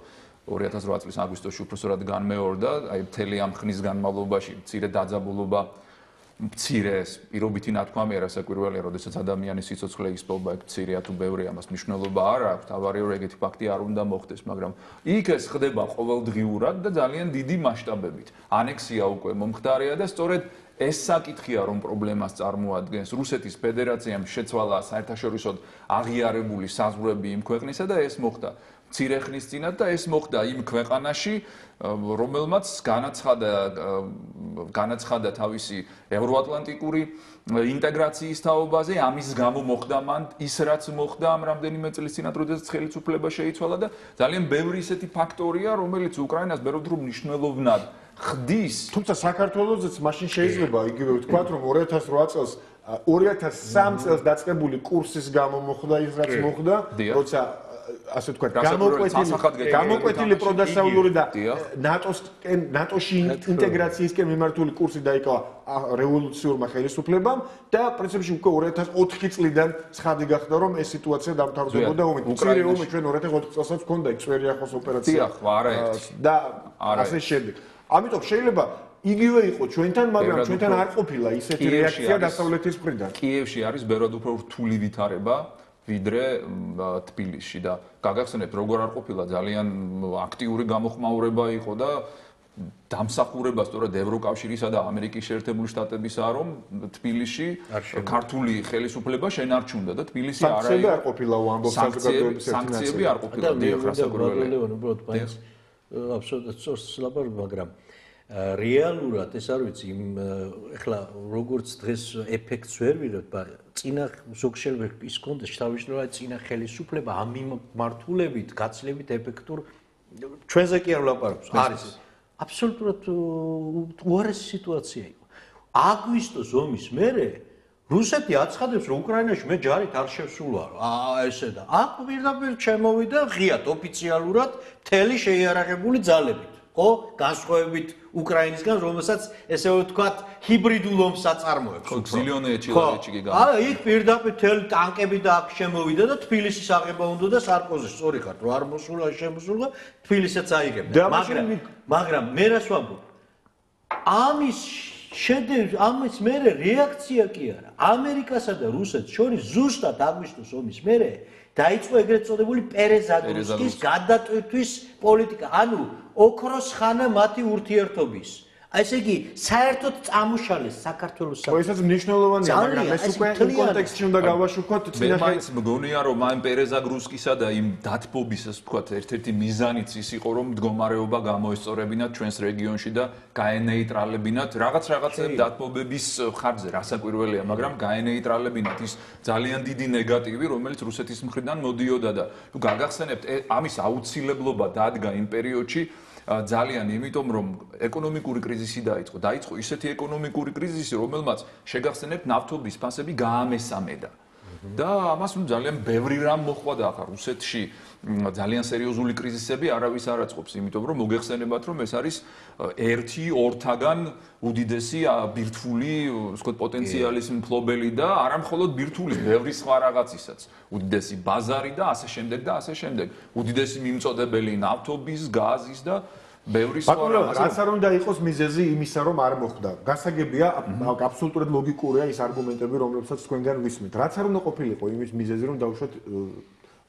2008 წლის აგვისტოში უпроსორად განმეორდა, აი მთელი ამ ხნის განმავლობაში მცირე დაძაბულობა მცირე პირობითი ნათქვამია რასაკვირველია, როდესაც ადამიანის სიცოცხლე იცვლება, ეგ მცირეა თუ ბევრია, მას მნიშვნელობა არ აქვს, თავარიო ეგეთი ფაქტი არ უნდა მოხდეს, მაგრამ იქ ეს ხდება ყოველდღიურად და ძალიან დიდი მასშტაბებით. ანექსია უკვე მომხდარია და სწორედ ეს საკითხია, რომ პრობლემას წარმოადგენს. რუსეთის ფედერაციამ შეცვალა საერთაშორისოდ აღიარებული საზღვრები იმ ქვეყნისა და ეს მოხდა მცირე ხნის წინათ და ეს მოხდა იმ ქვეყანაში, რომელმაც განაცხადა თავისი ევროატლანტიკური ინტეგრაციის თაობაზე, ამის გამო მოხდა მან ის რაც მოხდა ამ რამდენიმე წლის წინათ, როდესაც ხელისუფლება შეიცვალა და ძალიან ბევრი ისეთი ფაქტორია, რომელიც უკრაინას ბევრად მნიშვნელოვნად ხდის. თუმცა საქართველოსაც მაშინ შეიძლება იგივე ვთქვათ, რომ 2008 წელს 2003 წელს დაწყებული კურსის გამო მოხდა ის რაც მოხდა, როცა ასე ვთქვათ, გამოკვეთილი პროდასავლური და ნატოში ინტეგრაციისკენ მიმართული კურსი დაიკავა რევოლუციურმა ხელისუფლებამ და პრინციპში უკვე 2004 წლიდან ცხადი გახდა, რომ ეს სიტუაცია დამთავრდებოდა ომით. მცირე ომი ჩვენ 2004 წელსაც ჰქონდა იქ წვერიახოს ოპერაცია და ასე შემდეგ. ამიტომ შეიძლება იგივე იყო ჩვენთან, მაგრამ ჩვენთან არ ყოფილა ისეთი რეაქცია დასავლეთის მხრიდან. კიევში არის ბევრად უფრო რთული ვითარება ვიდრე თბილისში და გაგახსენებთ როგორ არ ყოფილა ძალიან აქტიური გამოხმაურება იყო და დამსახურება სწორედ ევროკავშირისა და ამერიკის შეერთებული შტატებისა რომ თბილისში ქართული ხელისუფლება შენარჩუნდა და თბილისი არ ყოფილა ამბობს საზოგადოების სანქციები არ ყოფილა დიახ რასაკვირველია აბსოლუტურად სწორს ლაპარაკობ მაგრამ რეალურად ეს არ ვიცი ეხლა როგორც დღეს ეფექტს ვერ ვიღებ წინა ზოგშელები ის კონდეს შთავიშნაირად წინა ხელისუფლება ამ მიმართულებით გაცლებით ეფექტურ ჩვენზე კი არ ვლაპარაკობს არის აბსოლუტურად უარესი სიტუაცია იყო აგვისტოს ომის მერე რუსეთი აცხადებს რომ უკრაინაში მე ჯარით არ შევსულვარო ესე და აქ პირდაპირ შემოვიდა ღიად ოფიციალურად მთელი შეიარაღებული ძალებით ხო განსხვავებით უკრაინისგან რომელსაც ესე ვთქვათ ჰიბრიდულ ომს აწარმოებს ხო ზილიონეჩი კი გამა იქ პირდაპირ მთელი ტანკები და აქ შემოვიდა და თბილისის აღება უნდა და სარკოზი სწორი ხარ რომ არ მოსულა შემოსულა თბილისსაც აიღებდა მაგრამ მე რას ვამბობ ამის მერე რეაქცია კი არა ამერიკასა და რუსეთს შორის ზუსტად აგვისტოს ომის მერე დაიწყო ეგრეთ წოდებული პერეზაგრუსკის გადატვირთვის პოლიტიკა ანუ ოქროს ხანა მათი ურთიერთობის ესე იგი საერთოდ წამუშალეს საქართველოს ესეც მნიშვნელოვანია მაგრამ ეს უკვე იმ კონტექსტში უნდა გავაშუქოთ წინახაის მგონია რომ ამ პერეზაგრუსკისა და იმ დათბობის ასე ვთქვათ ერთ-ერთი მიზანიც ის იყო რომ მდგომარეობა გამოესწორებინათ ჩვენს რეგიონში და გაენეიტრალებინათ რაღაცები დათბობების ხარჯზე რასაკვირველია მაგრამ გაენეიტრალებინათ ის ძალიან დიდი ნეგატივი რომელიც რუსეთის მხრიდან მოდიოდა და თუ გაგახსენებთ ამის აუცილებლობა დადგა იმ პერიოდში ძალიან იმიტომ რომ ეკონომიკური კრიზისი დაიწყო ისეთი ეკონომიკური კრიზისი რომელმაც შეგახსენებთ ნავთობის ფასები გაამესამედა და ამას ძალიან ბევრი რამ მოხდა და ახლა რუსეთში ძალიან სერიოზული კრიზისები არავის არ აწყობს იმიტომ რომ მოგეხსენებათ რომ ეს არის ერთი ორთაგან უდიდესი ბირთვული ვთქვათ პოტენციალის მფლობელი და არა მხოლოდ ბირთვული ბევრი სხვა რაღაცისაც უდიდესი ბაზარი და ასე შემდეგ უდიდესი მიმწოდებელი ნავთობის გაზის და ბევრი სხვა რაღაცა რაც არ უნდა იყოს მიზეზი იმისა რომ არ მოხდა გასაგებია აბსოლუტურად ლოგიკურია ის არგუმენტები რომლებსაც თქვენგან ვისმენთ რაც არ უნდა ყოფილიყო იმის მიზეზი რომ დავუშვათ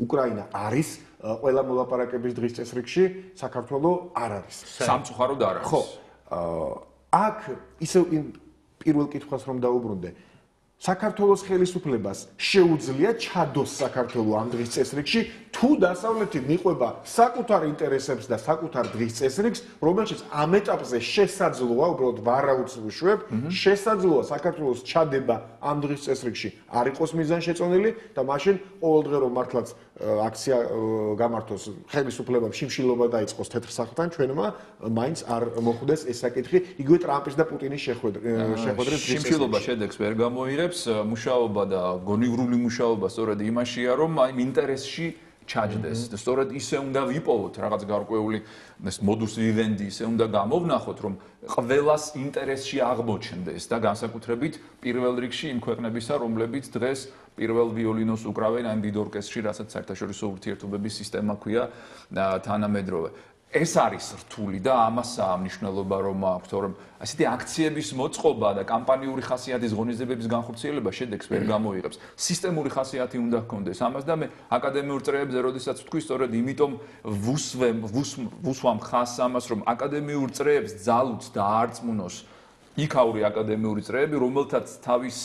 უკრაინა არის ყველა მოლაპარაკების დღის წესრიგში საქართველოს არ არის სამწუხაროდ არ არის ხო აქ ისევ პირველ კითხვას რომ დაუბრუნდე საქართველოს ხელისუფლებას შეუძლია ჩადოს საქართველოს ამ დღის წესრიგში თუ დასავლეთი მიყვება საკუთარ ინტერესებს და საკუთარ დღის წესრიგს რომელშიც ამ ეტაპზე შესაძლოა უბრალოდ ვარაუცლუშვებ შესაძლოა საქართველოს ჩადება ამ დღის წესრიგში არ იყოს მიზანშეწონილი და მაშინ ყოველ დღე რომ მართლაც აქცია გამართოს ხელისუფლებამ შიმშილობა დაიწყოს თეთრ სახლთან ჩვენმა მაინც არ მოხვდეს ეს საკითხი იგივე ტრამპის და პუტინის შეხვედრის შიმშილობა შედეგს ვერ გამოიღებს მუშაობა და გონივრული მუშაობა სწორედ იმაშია რომ აი ინტერესში ჩაჯდეს. სწორედ ისე უნდა ვიპოვოთ რაღაც გარკვეული მოდუს ვივენდი, ისე უნდა გამოვნახოთ, რომ ყველას ინტერესში აღმოჩნდეს და განსაკუთრებით პირველ რიგში იმ ქვეყნებისა, რომლებიც დღეს პირველ ვიოლინოს უკრავენ ამ დიდ ორკესტრში, რასაც საერთაშორისო ურთიერთობების სისტემა ქვია თანამედროვე. ეს არის რთული და ამასაა მნიშვნელობა რომ აქვს, თორემ ასეთი აქციების მოწყობა და კამპანიური ხასიათის ღონისძიებების განხორციელება შედეგს ვერ გამოიღებს. სისტემური ხასიათი უნდა ჰქონდეს ამას და მე აკადემიურ წრეებზე როდესაც ვთქვი, სწორედ იმიტომ ვუსვამ ხაზს ამას, რომ აკადემიურ წრეებს ძალუც დაარწმუნოს იქაური აკადემიური წრეები, რომელთაც თავის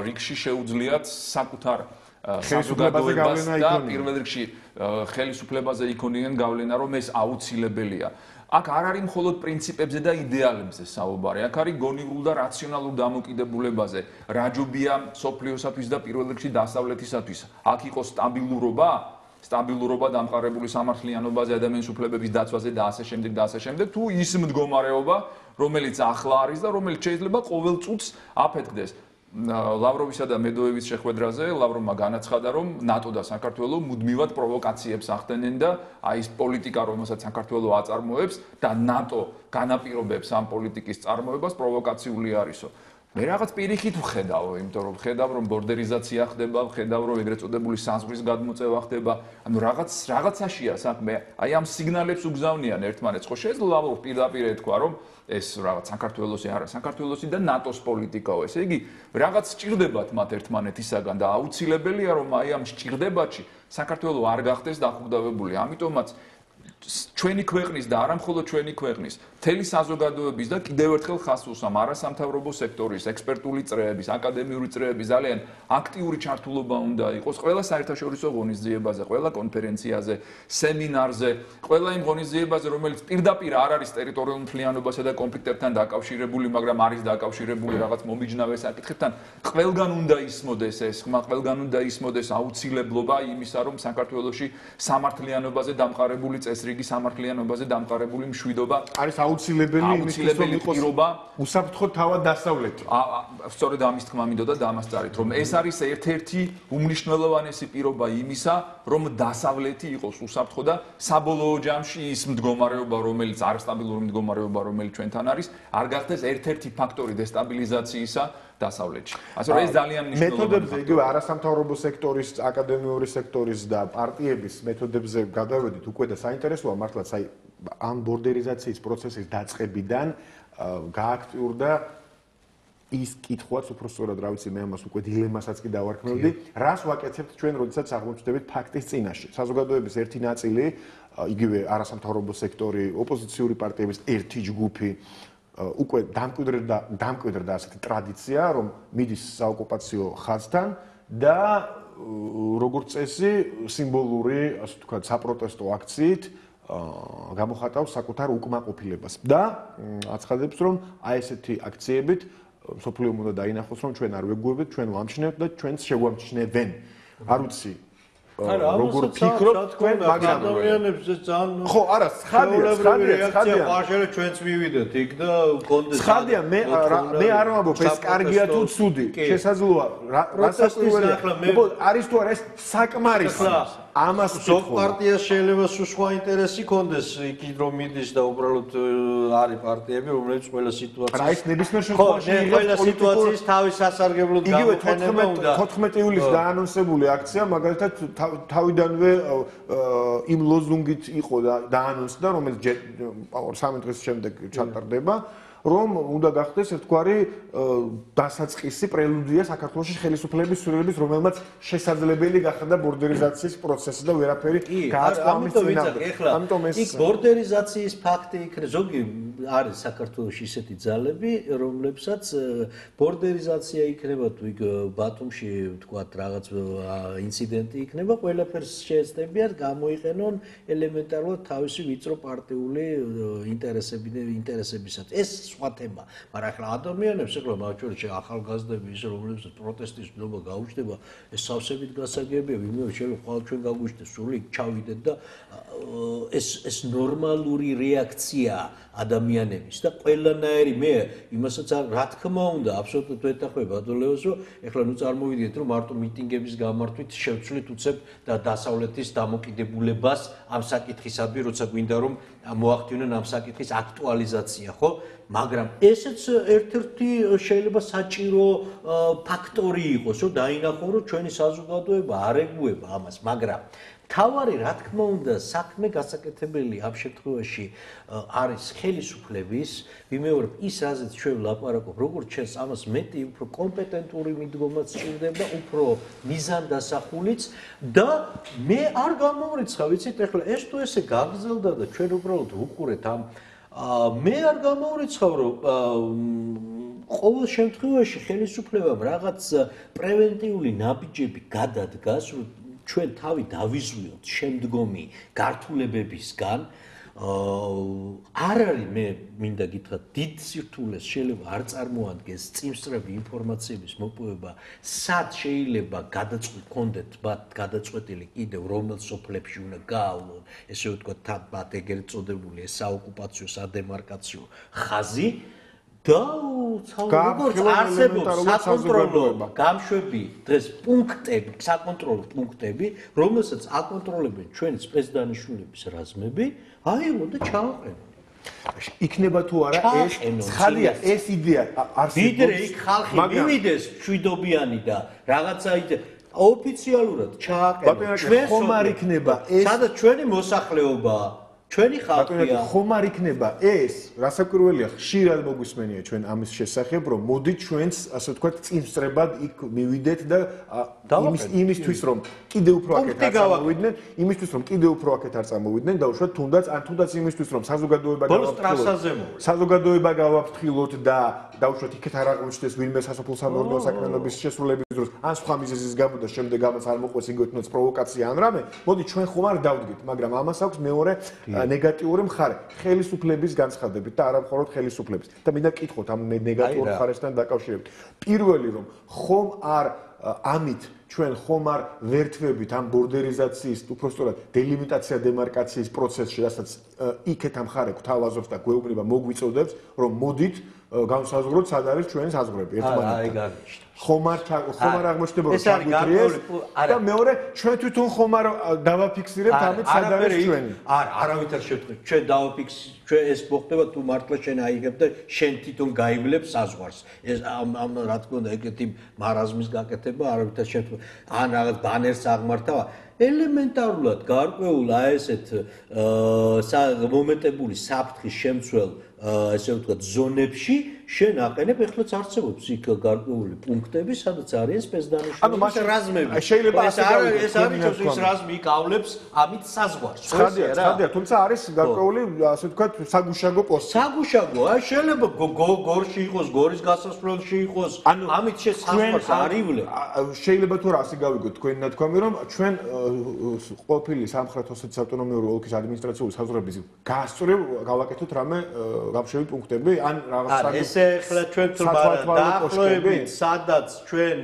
რიგში შეუძლიათ საკუთარ საზოგადოებას და პირველ რიგში ხელისუფლებაზე იქონიენ გავლენა, რომ ეს აუცილებელია. აქ არ არის მხოლოდ პრინციპებზე და იდეალებზე საუბარი, აქ არის გონივრულ და რაციონალურ დამოკიდებულებაზე, რა ჯობია სოფლიოსათვის და პირველ რიგში დასავლეთისათვის. აქ იყოს სტაბილურობა დამყარებული სამართლიანობაზე, ადამიანის უფლებების დაცვაზე და ასე შემდეგ, თუ ის მდგომარეობა, რომელიც ახლა არის და რომელიც შეიძლება ყოველ წუთს აფეთქდეს. ლავროვისა და მედოვევის შეხვედრაზე ლავროვმა განაცხადა, რომ ნატო და საქართველო მუდმივად პროვოკაციებს ახდენენ და აი ეს პოლიტიკა, რომელსაც საქართველო აწარმოებს და ნატო განაპირობებს ამ პოლიტიკის წარმოებას, პროვოკაციული არისო. მე რაღაც პირიქით ვხედავ, იმიტომ რომ ვხედავ, რომ ბორდერიზაცია ხდება, ვხედავ, რომ ეგრეთ წოდებული საზღვრის გადმოწევა ხდება. ანუ რაღაცაშია საქმე. აი ამ სიგნალებს უგზავნიან ერთმანეთს. ხო შეიძლება ლავროვ პირდაპირ ეთქვა, რომ ეს რაღაც საქართველოსი არა, საქართველოსი და ნატოს პოლიტიკაო. ესე იგი, რაღაც სჭირდებათ მათ ერთმანეთისაგან და აუცილებელია, რომ აი ამ სჭირდებაში საქართველო არ გახდეს დახვდავებული. ამიტომაც ჩვენი ქვეყნის და არა მხოლოდ ჩვენი ქვეყნის, მთელი საზოგადოების და კიდევ ერთხელ ხაზს უსვამ არასამთავრობო სექტორის, ექსპერტული წრეების, აკადემიური წრეების ძალიან აქტიური ჩართულობა უნდა იყოს ყველა საერთაშორისო ღონისძიებაზე, ყველა კონფერენციაზე, სემინარზე, ყველა იმ ღონისძიებაზე, რომელიც პირდაპირ არ არის ტერიტორიულ მთლიანობასა და კონფლიქტებთან დაკავშირებული, მაგრამ არის დაკავშირებული რაღაც მომიჯნავე საკითხებთან, ყველგან უნდა ისმოდეს ეს ხმა, ყველგან უნდა ისმოდეს აუცილებლობა იმისა, რომ საქართველოში სამართლიანობაზე დამყარებული წესრიგი, სამართლიანობაზე დამყარებული მშვიდობა არის აუცილებელი იმისთვის, რომ იყოს უსაფრთხო თავად დასავლეთი. სწორედ ამის თქმა მინდოდა დამასწარით, რომ ეს არის ერთ-ერთი უმნიშვნელოვანესი პირობა იმისა, რომ დასავლეთი იყოს უსაფრთხო და საბოლოო ჯამში ის მდგომარეობა, რომელიც არასტაბილური მდგომარეობა, რომელიც ჩვენთან არის, არ გახდეს ერთ-ერთი ფაქტორი დესტაბილიზაციისა დასავლეთში. ასე რომ ეს ძალიან მნიშვნელოვანია. მეთოდებზე, იგივე არასამთავრობო სექტორის, აკადემიური სექტორის და პარტიების მეთოდებზე გადავედით უკვე და საინტერესოა მართლაც აი ამ ბორდერიზაციის პროცესის დაწყებიდან გააქტიურდა ის კითხვაც, უფრო სწორად რა ვიცი, მე ამას უკვე დილემასაც კი დავარქმევდი, რას ვაკეთებთ ჩვენ, როდესაც აღმოჩნდებით ფაქტის წინაშე. საზოგადოების ერთი ნაწილი, იგივე არასამთავრობო სექტორი, ოპოზიციური პარტიების ერთი ჯგუფი უკვე დამკვიდრდა ასეთი ტრადიცია, რომ მიდის საოკუპაციო ხაზთან და როგორც წესი სიმბოლური, ასე ვთქვათ, საპროტესტო აქციით გამოხატავს საკუთარ უკმაყოფილებას და აცხადებს, რომ აი ესეთი აქციებით სოფლიომ უნდა დაინახოს, რომ ჩვენ არ ვეგუებით, ჩვენ ვამჩნევთ და ჩვენც შეგვამჩნევენ. არ ვიცი როგორ ფიქრობთ თქვენ, მაგრამ ადამიანებს ძალიან ხო, არა, ცხადია, მაშინ ჩვენც მივიდეთ იქ და კონდეს ცხადია, მე არ ვამბობ ეს კარგია თუ ცუდი, შესაძლოა რასაკვირველია, არის თუ არა ეს საკმარისია. ამას ზოგ პარტიას შეიძლება სხვა ინტერესი კონდეს იქ რომ მიდის და უბრალოდ არის პარტიები, რომლებიც ყველა სიტუაციის რა ის ნებისმიერ შემთხვევაში ყველა სიტუაციის თავის სასარგებლოდ გამოყენება უნდა 14 ივლისს დაანონსებული აქცია მაგალითად თავიდანვე იმ ლოზუნგით იყო და დაანონსდა, რომელიც 3 დღის შემდეგ ჩატარდება, რომ უნდა გახდეს ერთგვარი დასაწყისი პრელუდია საქართველოს ხელისუფლების სურვილების, რომელმაც შესაძლებელი გახდა ბორდერიზაციის პროცესი და ვერაფერი გააწყდა ამის წინააღმდეგ. ამიტომ ეს იქ ბორდერიზაციის ფაქტი იქნება, ზოგი არის საქართველოს ისეთი ძალები, რომლებსაც ბორდერიზაცია იქნება თუ იქ ბათუმში ვთქვათ რაღაც ინციდენტი იქნება, ყველაფერს შეეცდებიან გამოიყენონ ელემენტარულად თავისი ვიწრო პარტიული ინტერესებისათვის. ეს სხვა თემა. მაგრამ ახლა ადამიანებს ეხლა მათ შორის ახალგაზრდები ის რომლებსაც პროტესტის ნდობა გაუჩნდება, ეს სავსებით გასაგებია, ვინმე შეიძლება ხვალ ჩვენ გაგვიჩნდეს, სული ჩავიდეთ და ეს ნორმალური რეაქცია ადამიანების და ყველანაირი მე იმასაც რა თქმა უნდა აბსოლუტურად ვეთანხმები ბატონლევას რომ ეხლა ნუ წარმოვიდეთ რომ მარტო მიტინგების გამართვით შევცვლით უცებ და დასავლეთის დამოკიდებულებას ამ საკითხისადმი როცა გვინდა რომ მოახდინონ ამ საკითხის აქტუალიზაცია ხო მაგრამ ესეც ერთ-ერთი შეიძლება საჭირო ფაქტორი იყოს რომ დაინახო რომ ჩვენი საზოგადოება არ ეგუება ამას მაგრამ თავარი რა თქმა უნდა საქმე გასაკეთებელი ამ შემთხვევაში არის ხელისუფლების ვიმეორებ ის რაზეც ჩვენ ვლაპარაკობ როგორც ჩვენს ამას მეტი უფრო კომპეტენტური მიდგომაც სჭირდება უფრო მიზანდასახულიც და მე არ გამოვრიცხავ ვიცით ეხლა ეს თუ ესე გაგრძელდა და ჩვენ უბრალოდ ვუყურეთ ამ მე არ გამოვრიცხავ რომ ყოველ შემთხვევაში ხელისუფლებამ რაღაც პრევენტიული ნაბიჯები გადადგას რომ ჩვენ თავი დავიზვიოთ შემდგომი გართულებებისგან არ არის მე მინდა გითხრათ დიდ სირთულეს შეიძლება არ წარმოადგენს წინსწრები ინფორმაციების მოპოვება სად შეიძლება გადაწყვეტ გადაწყვეტილი კიდევ რომელ სოფლებში უნდა გაავლონ ესე ვთქვათ მათ ეგრეთ წოდებული ეს საოკუპაციო სადემარკაციო ხაზი და როგორც არსებობს საკონტროლო გამშვები დღეს პუნქტები, საკონტროლო პუნქტები, რომელსაც აკონტროლებენ ჩვენი სპეცდანიშნულების რაზმები, აიღო და ჩააყენო. იქნება თუ არა ეს ცხადია ეს იდეა არსებობს. ვიდრე იქ ხალხი მივიდეს მშვიდობიანი და რაღაცა ოფიციალურად ჩააყენო. ჩვენ ხომ არ იქნება ეს სადაც ჩვენი მოსახლეობაა ჩვენი ხალხია ხომ არ იქნება ეს რასაკვირველია ხშირად მოგვისმენია ჩვენ ამის შესახებ რომ მოდი ჩვენს ასე ვთქვათ წინსწრებად იქ მივიდეთ და იმისთვის რომ კიდევ უფრო აქეთ არ წამოვიდნენ იმისთვის რომ კიდევ უფრო აქეთ არ წამოვიდნენ დაუშვათ თუნდაც იმისთვის რომ საზოგადოება გავაფრთხილოთ და დაუშვათ იქეთ არ აღმოჩნდეს ვინმე სასოფლო სამეურნეო საქმიანობის შესრულების დროს ან სხვა მიზეზის გამო და შემდეგ ამას არ მოყვეს იგივე პროვოკაცია ან რამე მოდი ჩვენ ხომ არ დავდგეთ მაგრამ ამას აქვს მეორე ნეგატიური მხარე ხელისუფლების განცხადებით და არა მხოლოდ ხელისუფლების და მინდა გკითხოთ ამ ნეგატიურ მხარესთან დაკავშირებით პირველი რომ ხომ არ ამით ჩვენ ხომ არ ვერთვებით ამ ბორდერიზაციის უпростоრად დელიმიტაცია დემარკაციის პროცესში რასაც იქეთ ამ მხარე გვთავაზობს და გვეუბნება მოგვიწოდებს რომ მოდით განსაზღვროთ სად არის ჩვენი საზღვრები ერთმანეთთან ხომ არ აღმოჩნდება რომ ჩაგვიტრიეს და მეორე ჩვენ თვითონ ხომ არ დავაფიქსირებთ ამით სად არის ჩვენი არავითარ შემთხვევაში ჩვენ დავაფიქსირებთ ჩვენ ეს მოხდება თუ მართლა შენ აიღებ და შენ თვითონ გაივლებ საზღვარს ეს ამ რა თქმა უნდა ეგეთი მარაზმის გაკეთება არავითარ შემთხვევაში ან რაღაც ბანერს აღმართავ ელემენტარულად გარკვეულ ესეთ მომენტებული საფრთხის შემცველ ესე ვთქვათ ზონებში შენ აყენებ ეხლაც არსებობს იქ გარკვეული პუნქტები სადაც არის სპეცდანიშნულების რაზმები შეიძლება ასე გავიგოთ ეს არის ის რაზმი იკავლებს ამით საზღვარს ხადია თუმცა არის გარკვეული ასე ვთქვათ საგუშაგო პოსტი საგუშაგო შეიძლება გორში იყოს გორის გასასვლელში იყოს ამით შესაძლოა არივლე შეიძლება თუ რა ასე გავიგოთ თქვენი ნათქვამი რომ ჩვენ ყოფილი სამხრეთ ოსეთის ავტონომიური ოლქის ადმინისტრაციული საზღვრების გასწვრივ გავაკეთოთ რამე გამშვები პუნქტები ან რაღაც ეხლა ჩვენ დაახლოებით სადაც ჩვენ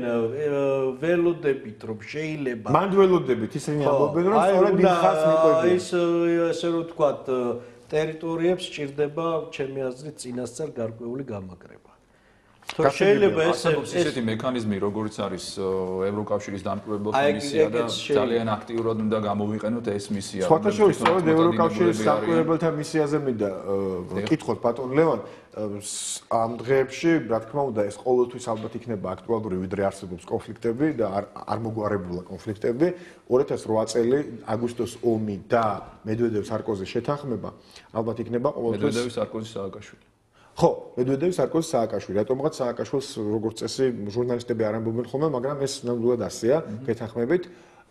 ველოდებით რომ შეიძლება მანდ ველოდებით ისინი ამბობენ რომ სწორედ იმ ხაზს მიყვებიან ის ესე რომ ვთქვათ ტერიტორიებს სჭირდება ჩემი აზრით წინასწარ გარკვეული გამაგრება შეიძლება ესეთი მექანიზმი როგორც არის ევროკავშირის დამკვირვებლობის მისია და ძალიან აქტიურად უნდა გამოვიყენოთ ეს მისია სხვათა შორის სწორედ ევროკავშირის დამკვირვებელთა მისიაზე მინდა გკითხოთ ბატონ ლევან ამ დღეებში რა თქმა უნდა ეს ყოველთვის ალბათ იქნება აქტუალური ვიდრე არსებობს კონფლიქტები და არ მოგვარებულა კონფლიქტები 2008 წელი აგვისტოს ომი და მედვედევ-სარკოზის შეთანხმება ალბათ იქნება ყოველთვის მედვედევ-სარკოზის სააკაშვილი ხო, მედვედევის სარკოზის სააკაშვილი. რატომღაც სააკაშვილს როგორც წესი ჟურნალისტები არ ამბობენ ხოლმე, მაგრამ ეს ნამდვილად ასეა, გეთანხმებით.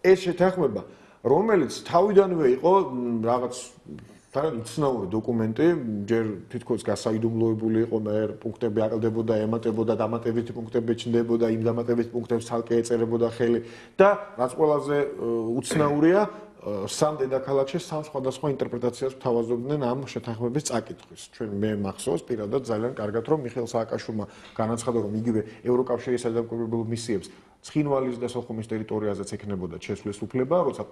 ეს შეთანხმება, რომელიც თავიდანვე იყო რაღაც უცნაური დოკუმენტი, ჯერ თითქოს გასაიდუმლოებული იყო, მე პუნქტები აკლდებოდა, ემატებოდა, დამატებითი პუნქტები ჩნდებოდა, იმ დამატებითი პუნქტებს ცალკე ეწერებოდა ხელი და რაც ყველაზე უცნაურია სამ დედაქალაქში სამ სხვადასხვა ინტერპრეტაციას თავაზობდნენ ამ შეთანხმების წაკითხვის. ჩვენ მე მახსოვს პირადად ძალიან კარგად რომ მიხეილ სააკაშვილმა განაცხადა რომ იგივე ევროკავშირის სადამკვირვებელ მისიებს ცხინვალის და სოხუმის ტერიტორიაზეც ექნებოდა შესვლის უფლება, როცა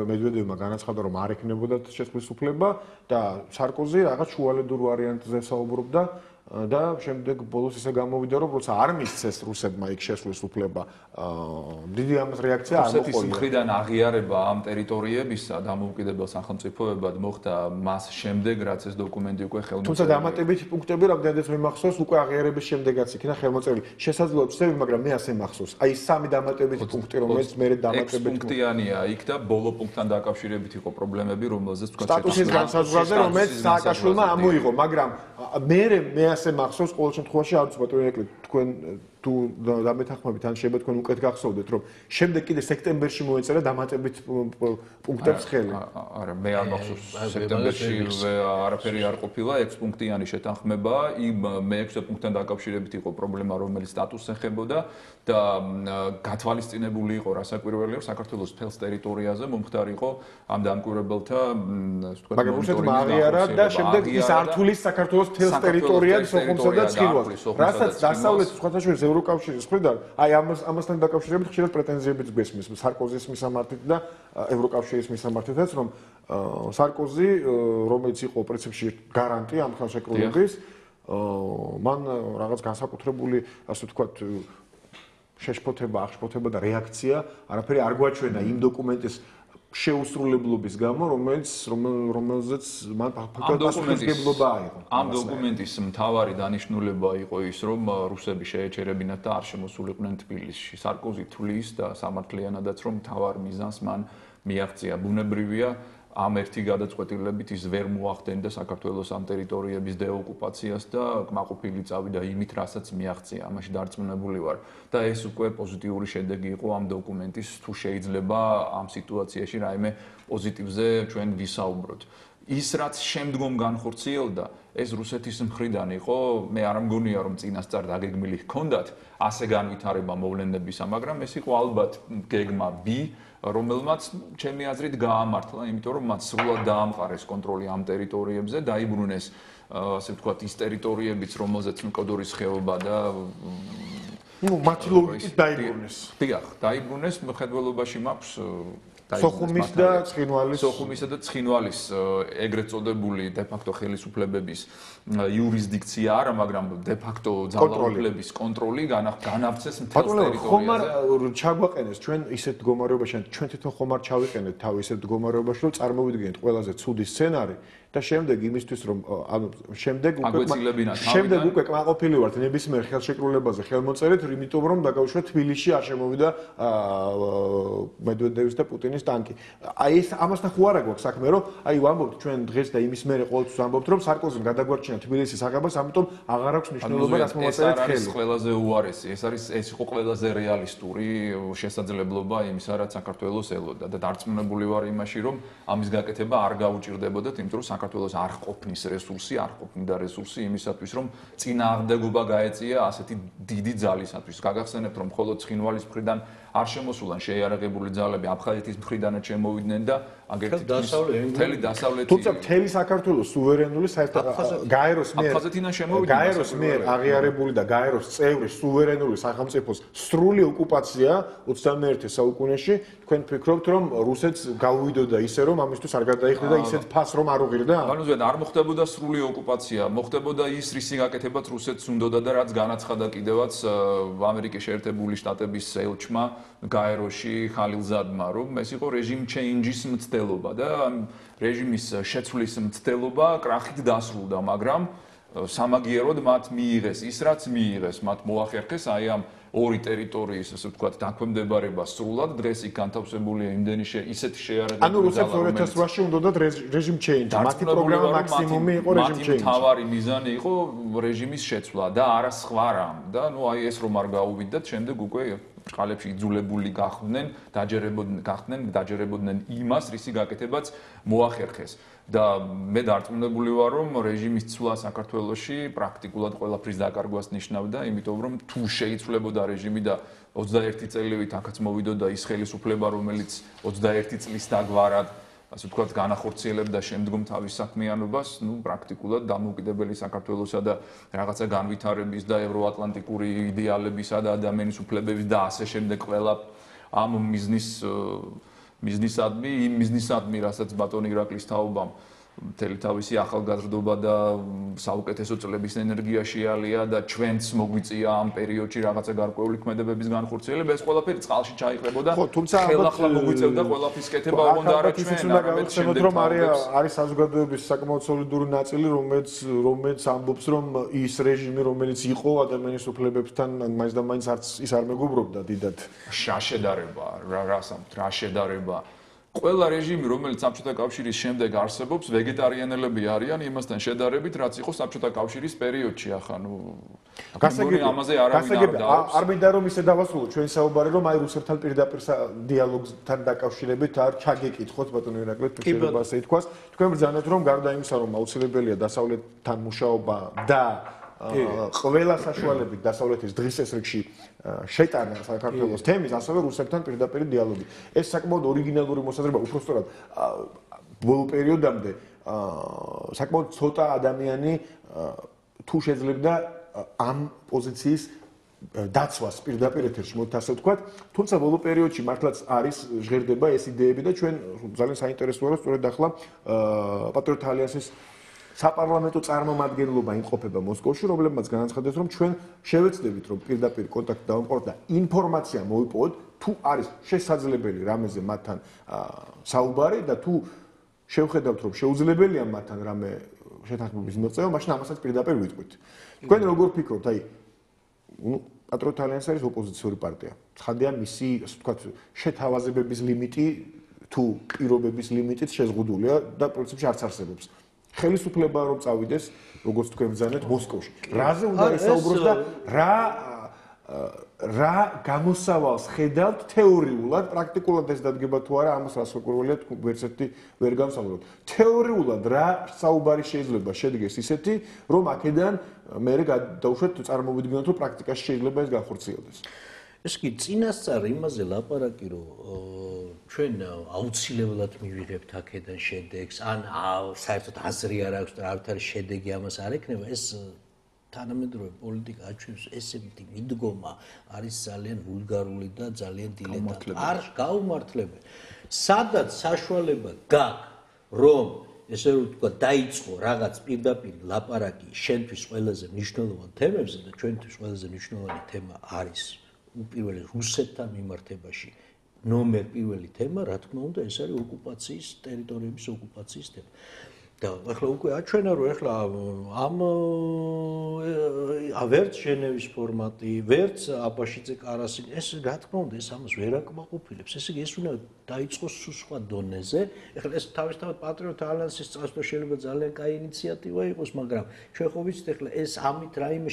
მედვედევმა განაცხადა რომ არ ექნებოდა შესვლის უფლება და სარკოზი რაღაც შუალედურ ვარიანტზე საუბრობდა და შემდეგ ბოლოს ისე გამოვიდა რომ როცა არ მისცეს რუსებმა იქ შესვლის უფლება დიდი ამას რეაქცია არ მოყოლია. რუსეთის მხრიდან აღიარება ამ ტერიტორიებისა დამოუკიდებელ სახელმწიფოებად მოხდა მას შემდეგ რაც ეს დოკუმენტი უკვე ხელმოწერილი. თუმცა დამატებითი პუნქტები რამდენადაც მე მახსოვს უკვე აღიარების შემდეგაც იქნა ხელმოწერილი. შესაძლოა ვცდები, მაგრამ მე ასე მახსოვს. აი სამი დამატებითი პუნქტი რომელიც მე დამატებით პუნქტიანია იქ და ბოლო პუნქტთან დაკავშირებით იყო პრობლემები რომელზეც თქვა სტატუსის განსაზღვრაზე რომელიც სააკაშვილმა ამოიღო, მაგრამ მე ასე მახსოვს ყოველ შემთხვევაში არ ვცბათ ირაკლი თქვენ თუ დამეთანხმებით ან შეიძლება თქვენ უკეთ გახსოვდეთ რომ შემდეგ კიდე სექტემბერში მოეწერა დამატებით პუნქტებს ხელი. არა მე არ მახსოვს სექტემბერში არაფერი არ ყოფილა 6 პუნქტიანი შეთანხმება იმ მე-6 პუნქტთან დაკავშირებით იყო პრობლემა რომელიც სტატუსს ეხებოდა და გათვალისწინებული იყო რასაკვირველია საქართველოს მთელს ტერიტორიაზე მომხდარიყო ამ დამკვირვებელთა ასე ვთქვათ მაგრამ რუსეთმა აღიარა და შემდეგ ის ართულის საქართველოს მთელს ტერიტორიად სოხუმსა და ცხინვალს რასაც დასავლეთის სხვადასხვა ევროკავშირის მხრიდან აი ამასთან დაკავშირებით ხშირად პრეტენზიებიც გვესმის სარკოზის მისამართით და ევროკავშირის მისამართითაც რომ სარკოზი რომელიც იყო პრინციპში გარანტი ამ ხელშეკრულების მან რაღაც განსაკუთრებული ასე ვთქვათ შეშფოთება, აღშფოთება და რეაქცია არაფერი არ გვაჩვენა იმ დოკუმენტის შეუსრულებლობის გამო, რომელზეც მან ფაქტობრივად პასუხისმგებლობა აიღო. ამ დოკუმენტის მთავარი დანიშნულება იყო ის, რომ რუსები შეეჩერებინათ და არ შემოსულიყვნენ თბილისში. სარკოზი თვლის და სამართლიანადაც რომ მთავარ მიზანს მან მიაღწია. ბუნებრივია ამ ერთი გადაწყვეტილებით ის ვერ მოახდენდა საქართველოს ამ ტერიტორიების დეოკუპაციას და კმაყოფილი წავიდა იმით, რასაც მიაღწია. ამაში დარწმუნებული ვარ და ეს უკვე პოზიტიური შედეგი იყო ამ დოკუმენტის, თუ შეიძლება ამ სიტუაციაში რაიმე პოზიტივზე ჩვენ ვისაუბროთ. ის რაც შემდგომ განხორციელდა, ეს რუსეთის მხრიდან იყო, მე არ მგონია რომ წინასწარ დაგეგმილი ჰქონდათ ასე განვითარება მოვლენებისა, მაგრამ ეს იყო ალბათ გეგმა B რომელმაც ჩემი აზრით გაამართლა, იმიტომ რომ მათ სრულად დაამყარეს კონტროლი ამ ტერიტორიებზე, დაიბრუნეს ასე ვთქვათ ის ტერიტორიებიც, რომელზეც მკოდორის ხეობა და მათი ლოგიკით დაიბრუნეს. დიახ, დაიბრუნეს, მხედველობაში მაქვს სოხუმის და ცხინვალის სოხუმისა და ცხინვალის ეგრეთ წოდებული დე-ფაქტო ხელისუფლებების იურისდიქცია არა, მაგრამ დე-ფაქტო ძალაუფლების კონტროლი განავრცეს მთელ ტერიტორიაზე. ხომ არ ჩაგვაყენეს ჩვენ ისეთ მდგომარეობაში, ჩვენ თვითონ ხომ არ ჩავიყენეთ თავი ისეთ მდგომარეობაში, რომ წარმოვიდგინეთ ყველაზე ცუდი სცენარი და შემდეგ იმისთვის რომ ანუ შემდეგ უკვე კმაყოფილი ვართ ნებისმიერ ხელშეკრულებაზე ხელმოწერეთ, იმიტომ რომ დაგავიშვათ თბილისში არ შემოვიდა მედვედევის და პუტინის ტანკი. აი ეს ამასთან ხო არა გვაქვს საქმე, რომ აი ვამბობთ ჩვენ დღეს და იმის მერე ყოველთვის ვამბობთ, რომ სარკოზიმ გადაგვარჩინა თბილისის აღებას, ამიტომ აღარ აქვს მნიშვნელობა რას მომაწერეთ ხელი. ეს არის ყველაზე უარესი, ეს იყო ყველაზე რეალისტური შესაძლებლობა იმისა, რაც საქართველოს ელოდა და დარწმუნებული ვარ იმაში, რომ ამის გაკეთება არ გაუჭირდებოდათ, იმიტომ რომ საქართველოს არ ყოფნის რესურსი, არ ყოფნიდა რესურსი იმისათვის, რომ წინააღმდეგობა გაეწია ასეთი დიდი ძალისათვის. გაგახსენებთ, რომ მხოლოდ ცხინვალის მხრიდან არ შემოსულან შეიარაღებული ძალები აფხაზეთის მხრიდანაც შემოვიდნენ და აგერთი მთელი დასავლეთი თუმცა მთელი საქართველოს სუვერენული გაეროს მიერ აღიარებული და გაეროს წევრი სუვერენული სახელმწიფოს სრული ოკუპაცია 21 საუკუნეში თქვენ ფიქრობთ რომ რუსეთს გაუვიდოდა ისე რომ ამისთვის არ გადაიხდა და ისეთ ფას რომ არ უღირდა? ანუ ზვიად არ მოხდებოდა სრული ოკუპაცია, მოხდებოდა ის რისი გაკეთებაც რუსეთს უნდოდა და რაც განაცხადა კიდევაც ამერიკის შეერთებული შტატების ელჩმა გაეროში ხალილზადმა, რომ ეს იყო რეჟიმ ჩეინჯის მცდელობა და რეჟიმის შეცვლის მცდელობა კრახით დასრულდა, მაგრამ სამაგიეროდ მათ მიიღეს ის რაც მიიღეს, მათ მოახერხეს აი ამ ორი ტერიტორიის, ასე ვთქვათ, დაქვემდებარება სრულად, დღეს იქ განთავსებულია იმდენი ისეთი შეიარაღებული ანუ რუსეთს 2008-ში უნდათ რეჟიმ ჩეინჯი, მათი პროგრამა მაქსიმუმი იყო რეჟიმ ჩეინჯი. მათი მთავარი მიზანი იყო რეჟიმის შეცვლა და არა სხვა რამ და ნუ აი ეს რომ არ გაუვიდათ, შემდეგ უკვე ბრწყალებში იძულებული დაჯერებოდნენ იმას, რისი გაკეთებაც მოახერხეს. და მე დარწმუნებული ვარ, რომ რეჟიმის ცვლა საქართველოში პრაქტიკულად ყველაფრის დაკარგვას ნიშნავდა, იმიტომ რომ თუ შეიცვლებოდა რეჟიმი და 21 წელივით აქაც მოვიდოდა ის ხელისუფლება, რომელიც 21 წლის დაგვარად ასე ვთქვათ, განახორციელებდა შემდგომ თავის საქმიანობას, პრაქტიკულად დამოუკიდებელი საქართველოსა და რაღაცა განვითარების და ევროატლანტიკური იდეალებისა და ადამიანის უფლებების და ასე შემდეგ ყველა ამ მიზნისადმი, იმ მიზნისადმი, რასაც ბატონი ირაკლის თაობამ მთელი თავისი ახალგაზრდობა და საუკეთესო წლების ენერგია შეალია და ჩვენც მოგვიწია ამ პერიოდში რაღაცა გარკვეული ქმედებების განხორციელება, ეს ყველაფერი წყალში ჩაიყრებოდა. ხელახლა მოგვიწევდა ყველაფრის კეთება, უნდა არა ჩვენ, არამედ შემდეგ რომ არის საზოგადოების საკმაოდ სოლიდური ნაწილი, რომელიც ამბობს, რომ ის რეჟიმი, რომელიც იყო ადამიანის უფლებებთან, მაინც და მაინც არც ის არ მეგობრობდა დიდად. რა შედარება, რა შედარება. ყველა რეჟიმი, რომელიც საბჭოთა კავშირის შემდეგ არსებობს, ვეგეტარიანელები არიან იმასთან შედარებით, რაც იყო საბჭოთა კავშირის პერიოდში, ახლა ამაზე არავინ არ დაობს. არ მინდა რომ ისე დავასრულოთ ჩვენ საუბარი, რომ აი რუსებთან პირდაპირ დიალოგთან დაკავშირებით არ ჩაგეკითხოთ ბატონო ირაკლი, შეიძლება ასე ითქვას. თქვენ ბრძანეთ, რომ გარდა იმისა, რომ აუცილებელია დასავლეთთან მუშაობა და ყველა საშუალებით დასავლეთის დღის ეს რიგში შეტანა საქართველოს თემის, ასევე რუსებთან პირდაპირ დიალოგი. ეს საკმაოდ ორიგინალური მოსაზრება, უпростоრად ბოლო პერიოდამდე საკმაოდ ცოტა ადამიანი თუ შეძლებდა ამ პოზიციის დაცვას პირდაპირ ეთერში, მოდი ასე ვთქვათ. თუმცა ბოლო პერიოდში მართლაც არის ჟღერდება ეს იდეები და ჩვენ ძალიან საინტერესოა, რომ სწორედ ახლა პატრიოტთა ალიანსის საპარლამენტო წარმომადგენლობა იმყოფება მოსკოვში, რომლებმაც განაცხადეს, რომ ჩვენ შევეცდებით, რომ პირდაპირ კონტაქტი დავამყაროთ და ინფორმაცია მოვიპოვოთ, თუ არის შესაძლებელი რამეზე მათთან საუბარი და თუ შევხედავთ, რომ შეუძლებელია მათთან რამე შეთანხმების მოწევა, მაშინ ამასაც პირდაპირ ვიტყვით. თქვენ როგორ ფიქრობთ, აი პატრიოტთა ალიანსი არის ოპოზიციური პარტია. ცხადია მისი, ასე ვთქვათ, შეთავაზებების ლიმიტი თუ პირობების ლიმიტით შეზღუდულია და პრინციპში არც არსებობს. ხელისუფლება რომ წავიდეს, როგორც თქვენ ბრძანეთ მოსკოვში. რაზე უნდა ისაუბროს და რა გამოსავალს ხედავთ თეორიულად, პრაქტიკულად ეს დადგება თუ არა, ამას რასაკვირველია ვერც ერთი ვერ გამსაუბროთ. თეორიულად რა საუბარი შეიძლება შედგეს ისეთი, რომ აქედან მე დავუშვათ წარმოვიდგინოთ, რომ პრაქტიკაში შეიძლება ეს განხორციელდეს. ეს კი წინასწარ იმაზე ლაპარაკი, რომ ჩვენ აუცილებლად მივიღებთ აქედან შედეგს, ან საერთოდ აზრი არ აქვს და არავითარი შედეგი ამას არ ექნება, ეს თანამედროვე პოლიტიკა აჩვენებს ესეთი მიდგომა არის ძალიან ვულგარული და ძალიან დილეტანტი. არ გაუმართლებელი. სადაც საშუალება გაქვს, რომ ესე ვთქვა, დაიწყო რაღაც პირდაპირ ლაპარაკი შენთვის ყველაზე მნიშვნელოვან თემებზე და ჩვენთვის ყველაზე მნიშვნელოვანი თემა არის უპირველეს რუსეთთან მიმართებაში ნომერ პირველი თემა, რა თქმა უნდა, ეს არის ოკუპაციის, ტერიტორიების ოკუპაციის თემა. და ახლა უკვე აჩვენა, რომ ახლა ამ ვერც ჟენევის ფორმატი, ვერც აბაშიძე კარასი, ეს რა თქმა უნდა, ეს ამას ვერ აკმაყოფილებს. ესე იგი, ეს უნდა დაიწყოს სხვა დონეზე. ახლა ეს თავისთავად პატრიოტთა ალიანსის წასვლა შეიძლება ძალიან კაი ინიციატივა იყოს, მაგრამ ჩვენ ხო ვიცით, ახლა ეს ამით რაიმე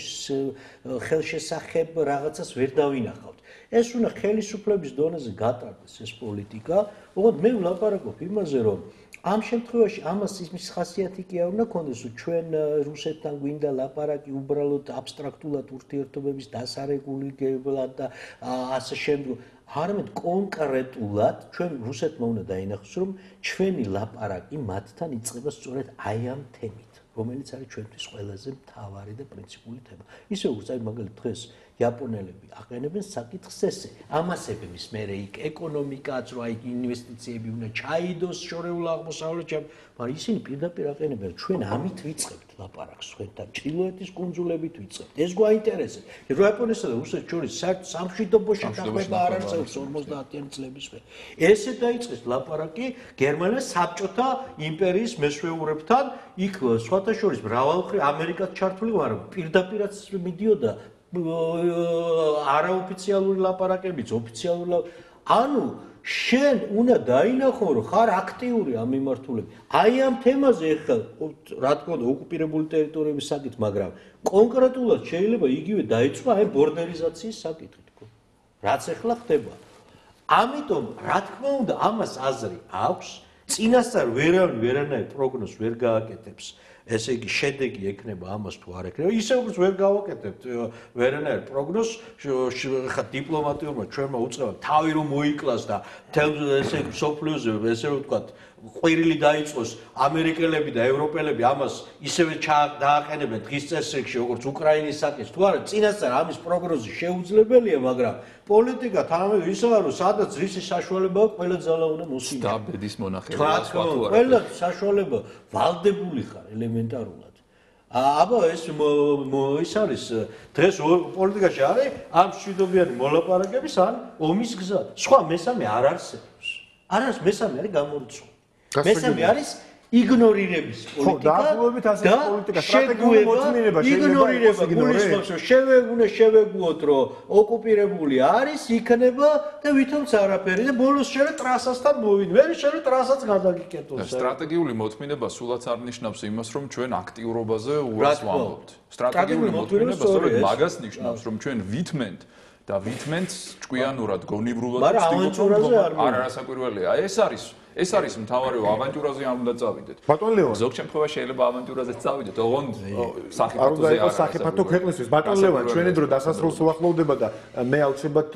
ხელშესახებ რაღაცას ვერ დავინახავთ. ეს უნდა ხელისუფლების დონეზე გატარდეს ეს პოლიტიკა. ოღონდ მე ვლაპარაკობ იმაზე, რომ ამ შემთხვევაში ამას ის ხასიათი კი არ უნდა ქონდეს, რომ ჩვენ რუსეთთან გვინდა ლაპარაკი უბრალოდ აბსტრაქტულად ურთიერთობების დასარეგულირებლად და ასე შემდგომ. არამედ კონკრეტულად ჩვენ რუსეთმა უნდა დაინახოს, რომ ჩვენი ლაპარაკი მათთან იწყება სწორედ აი ამ თემით, რომელიც არის ჩვენთვის ყველაზე მთავარი და პრინციპული თემა. ისე როგორც აი მაგალითად დღეს იაპონელები აყენებენ საკითხს ესე. ამასებების მერე იქ ეკონომიკაც, რომ აი ინვესტიციები უნდა ჩაიდოს შორეულ აღმოსავლეთში, მაგრამ ისინი პირდაპირ აყენებენ, ჩვენ ამით ვიწყებთ ლაპარაკს თქვენთან, ჩრდილოეთის კუნძულებით ვიწყებთ. ეს გვაინტერესებს. იაპონიასა და რუსეთს შორის საერთოდ სამშვიდობო შეთანხმება არ არსებობს 50-იანი წლების მერე. ესე დაიწყეს ლაპარაკი გერმანიის საბჭოთა იმპერიის მესვეურებთან, იქ სხვათა შორის მრავალმხრივ ამერიკაც ჩართული, მაგრამ პირდაპირაც მიდიოდა არაოფიციალური ლაპარაკებიც, ოფიციალური ანუ შენ უნდა დაინახო, რომ ხარ აქტიური ამ მიმართულებით. აი ამ თემაზე ახლა რა თქმა უნდა ოკუპირებული ტერიტორიების საკითხი, მაგრამ კონკრეტულად შეიძლება იგივე დაიწყო აი ბორდერიზაციის საკითხი თქო. რაც ახლა ხდება. ამიტომ რა თქმა უნდა ამას აზრი აქვს, წინასწარ ვერანაირ პროგნოზს ვერ გააკეთებს. ესე იგი შედეგი ექნება ამას თუ არ ექნება. ისე როგორც ვერ გავაკეთებთ ვერანაირ პროგნოზს, ხა დიპლომატიურმა ჩვენმა უწყება თავი რომ მოიკლას და ესე სოფლიოზე ესე ვთქვათ ყვირილი დაიწყოს ამერიკელები და ევროპელები ამას ისევე დააყენებენ დღის წესრიგში როგორც უკრაინის საკითხს თუ არა წინასწარ ამის პროგნოზი შეუძლებელია მაგრამ პოლიტიკა თანამედროვე ისაა რომ სადაც რისი საშუალებაა ყველა ძალა უნდა მოსინჯოს და ბედის მონახელა ყველა საშუალება ვალდებული ხარ ელემენტარულად აბა ეს არის დღეს პოლიტიკაში არის ამ მშვიდობიანი მოლაპარაკების ან ომის გზა სხვა მესამე არ არსებობს არ არის მესამე არის გამორიცხვა მესამე არის იგნორირების პოლიტიკა და პოლიტიკა სტრატეგიული მოწმინება იგნორირება გულისხმობს რომ შევეგუოთ რომ ოკუპირებული არის იქნება და ვითომც არაფერი და ბოლოს შეიძლება ტრასასთან მოვიდნენ მე შეიძლება ტრასაც გადაგიკეთოს სტრატეგიული მოწმინება სულაც არ ნიშნავს იმას რომ ჩვენ აქტიურობაზე უარს ვამბობთ სტრატეგიული მოწმინება სწორედ მაგას ნიშნავს რომ ჩვენ ვითმენთ და ვითმენთ ჭკვიანურად გონივრულად ვცდილობთ არა რასაკვირველია ეს არის მთავარი ავანტიურაზე არ უნდა წავიდეთ. ბატონ ლევან, ზოგ შემთხვევაში შეიძლება ავანტიურაზე წავიდეთ, ოღონდ საფრთხოზე არ არის. საფრთხო ქვეყნისთვის. ბატონ ლევან, ჩვენი დრო დასასრულს უახლოვდება და მე აუცილებლად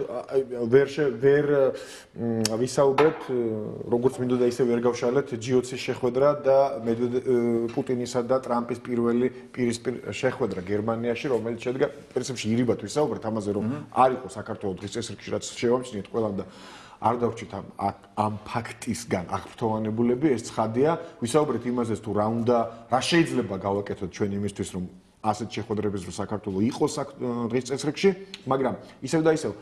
ვერ ვისაუბრებ, როგორც მინდოდა ისე ვერ გავშალეთ ჯიოცის შეხვედრა და პუტინისა და ტრამპის პირველი პირისპირ შეხვედრა გერმანიაში, რომელიც შედგა პრინციპში ირიბად ვისაუბრეთ ამაზე, რომ არ იყო საქართველოს დღის წესრიგში რაც შევამჩნიეთ ყველამ და არ დავჭით ამ ფაქტისგან აღფრთოვანებულები ეს ცხადია ვისაუბრეთ იმაზე თუ რა შეიძლება გავაკეთოთ ჩვენ იმისთვის რომ ასეთ შეხვედრების რო საქართველოს იყოს დღის წესრიგში მაგრამ ისევ და ისევ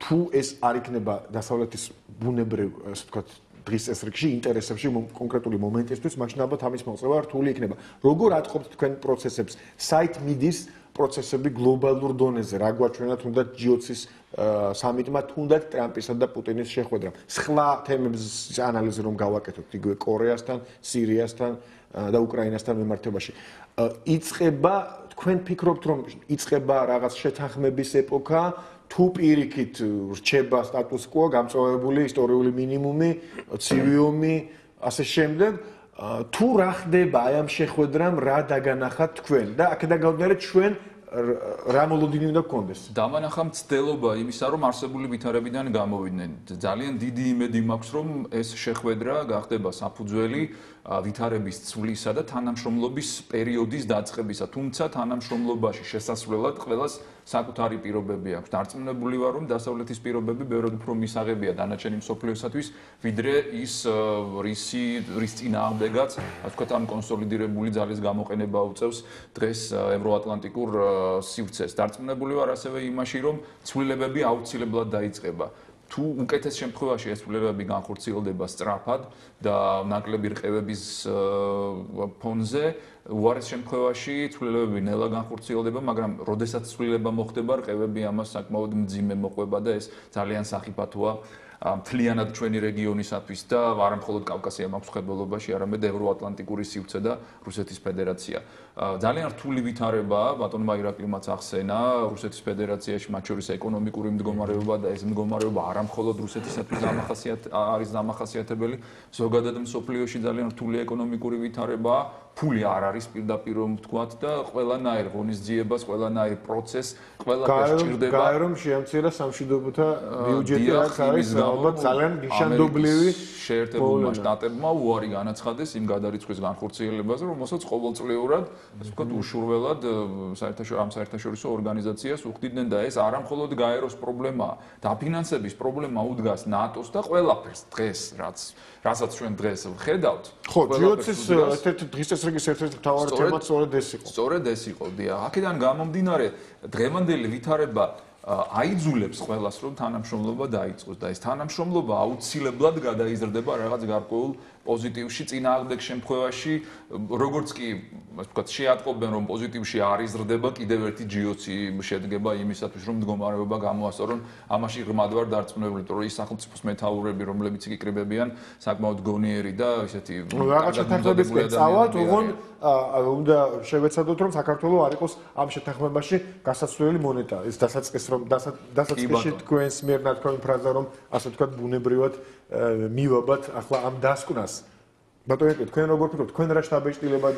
თუ ეს არ იქნება დასავლეთის ბუნებრივ ასე ვთქვათ დღის წესრიგში ინტერესებში კონკრეტული მომენტისთვის მაშინ ალბათ ამის მოწევა რთული იქნება როგორ ატყობთ თქვენ პროცესებს საით მიდის პროცესები გლობალურ დონეზე რა გვაჩვენა თუნდაც ჯიოცის სამიტმა თუნდაც ტრამპისა და პუტინის შეხვედრამ. სხვა თემების ანალიზი რომ გავაკეთოთ იგივე კორეასთან, სირიასთან და უკრაინასთან მიმართებაში. იწყება თქვენ ფიქრობთ რომ იწყება რაღაც შეთანხმების ეპოქა თუ პირიქით რჩება სტატუს კვო, გამწვავებული ისტორიული მინიმუმი, ცივი ომი, ასე შემდეგ თუ რა ხდება აი ამ შეხვედრამ რა დაგანახათ თქვენ და აქედან გავდარეთ ჩვენ რა მოლოდინი უნდა გქონდეს. დამანახა მცდელობა იმისა, რომ არსებული ვითარებიდან გამოვიდნენ. ძალიან დიდი იმედი მაქვს, რომ ეს შეხვედრა გახდება საფუძველი ვითარების ცვლისა და თანამშრომლობის პერიოდის დაწყებისა. თუმცა თანამშრომლობაში შესასვლელად ყველას საკუთარი პირობები აქვს. დარწმუნებული ვარ, რომ დასავლეთის პირობები ბევრად უფრო მისაღებია დანარჩენი მსოფლიოსათვის, ვიდრე ის რის წინააღმდეგაც, ასე ვთქვათ, ამ კონსოლიდირებული ძალის გამოყენება უწევს დღეს ევროატლანტიკურ სივრცეს. დარწმუნებული ვარ ასევე იმაში, რომ ცვლილებები აუცილებლად დაიწყება. თუ უკეთეს შემთხვევაში ეს ცვლილებები განხორციელდება სწრაფად და ნაკლები რყევების ფონზე, უარეს შემთხვევაში ცვლილებები ნელა განხორციელდება, მაგრამ როდესაც ცვლილება მოხდება, რყევები ამას საკმაოდ მძიმე მოყვება და ეს ძალიან სახიფათოა მთლიანად ჩვენი რეგიონისათვის და არა მხოლოდ კავკასია მაქვს ხებელობაში, არამედ ევროატლანტიკური სივრცე და რუსეთის ფედერაცია. ძალიან რთული ვითარებაა, ბატონმა ირაკლიმაც ახსენა, რუსეთის ფედერაციაში მათ შორის ეკონომიკური მდგომარეობა და ეს მდგომარეობა არა მხოლოდ რუსეთისათვის არის დამახასიათებელი, ზოგადად მსოფლიოში ძალიან რთული ეკონომიკური ვითარებაა. ფული არ არის პირდაპირ ვთქვათ და ყველანაირ ღონისძიებას, ყველანაირ პროცესს, ყველაფერს ჭირდება. გაერ რომ შეამცირა სამშვიდობოთა ბიუჯეტი არის ალბათ ძალიან ნიშანდობლივი შეერთებულმა შტატებმა უარი განაცხადეს იმ გადარიცხვის განხორციელებაზე, რომელსაც ყოველწლიურად, ასე ვთქვათ, უშურველად საერთაშორისო ორგანიზაციას უხდიდნენ და ეს არა მხოლოდ გაეროს პრობლემაა, დაფინანსების პრობლემა უდგას ნატოს და ყველაფერს დღეს, რასაც ჩვენ დღეს ვხედავთ. ხო, ჯიოცის ერთ-ერთი დღის წესრიგის ერთ-ერთი მთავარი თემა სწორედ ეს იყო. სწორედ ეს იყო, დიახ. აქედან გამომდინარე, დღევანდელი ვითარება აიძულებს ყველას რომ თანამშრომლობა დაიწყოს და ეს თანამშრომლობა აუცილებლად გადაიზრდება რაღაც გარკვეულ პოზიტივში წინააღმდეგ შემთხვევაში როგორც კი ასე ვთქვათ შეატყობენ რომ პოზიტივში არ იზრდება კიდევ ერთი ჯიოცი შედგება იმისათვის რომ მდგომარეობა გამოასწორონ ამაში ღრმად ვარ დარწმუნებული რომ ის სახელმწიფოს მეთაურები რომლებიც იკრიბებიან საკმაოდ გონიერი და ისეთი რაღაც შეთანხმებისკენ წავალთ ოღონდ უნდა შევეცადოთ რომ საქართველოს არ იყოს ამ შეთანხმებაში გასაცვლელი მონეტა ეს დასაწყის რომ დასაწყისში თქვენს მიერ ნათქვამი ფრაზა რომ ასე ვთქვათ ბუნებრივად მივაბათ ახლა ამ დასკვნას ბატონო თქვენ როგორ ფიქრობთ თქვენ რა შტაბ-ეჭდილება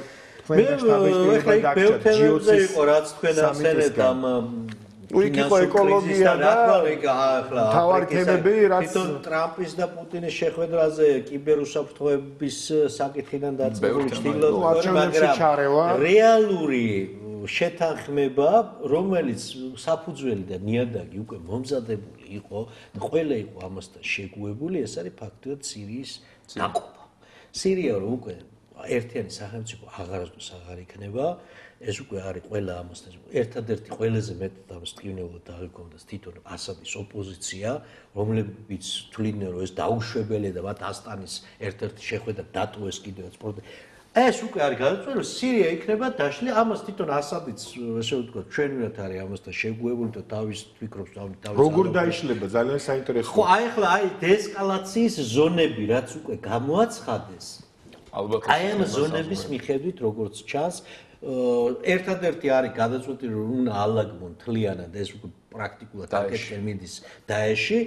თქვენ რა შტაბ-ეჭდილება დაგჭირთ ჯიოცის იყო რაც თქვენ ახსენეთ ამ იქ იყო ეკოლოგია და თავარი თემები, რაც თვითონ ტრამპის და პუტინის შეხვედრაზე კიბერუსაფრთხოების საკითხიდან დაწყებული ცდილობები, მაგრამ რეალური შეთანხმება, რომელიც საფუძველი და ნიადაგი უკვე მომზადებული იყო და ყველა იყო ამასთან შეგუებული, ეს არის ფაქტობრივად სირიის დაყოფა. სირია რო უკვე ერთიანი სახელმწიფო აღარასდროს აღარ იქნება, ეს უკვე არის ყველა ამასთან. ერთადერთი ყველაზე მეტად ამას ტკივნეულად დაგვიქვამდეს თვითონ ასადის ოპოზიცია, რომლებიც თვლიდნენ, რომ ეს დაუშვებელია და მათ ასტანის ერთ-ერთი შეხვედრა დატოვეს კიდევაც ეს უკვე არის გადაწყვეტილი, რომ სირია იქნება დაშლილი, ამას თვითონ ასადიც, ესე ვთქვათ, ჩვენურად არის ამასთან შეგუებული და თავის ფიქრობს თავის. როგორ დაიშლება, ძალიან საინტერესოა. ხო, ახლა დეესკალაციის ზონები, რაც უკვე გამოაცხადეს, ალბათ აი ამ ზონების მიხედვით, როგორც ჩანს, ერთადერთი არის გადაწყვეტილი, რომ უნდა ალაგმონ თლიანად ეს უკვე პრაქტიკულად აკეთებს მიდის დაეში,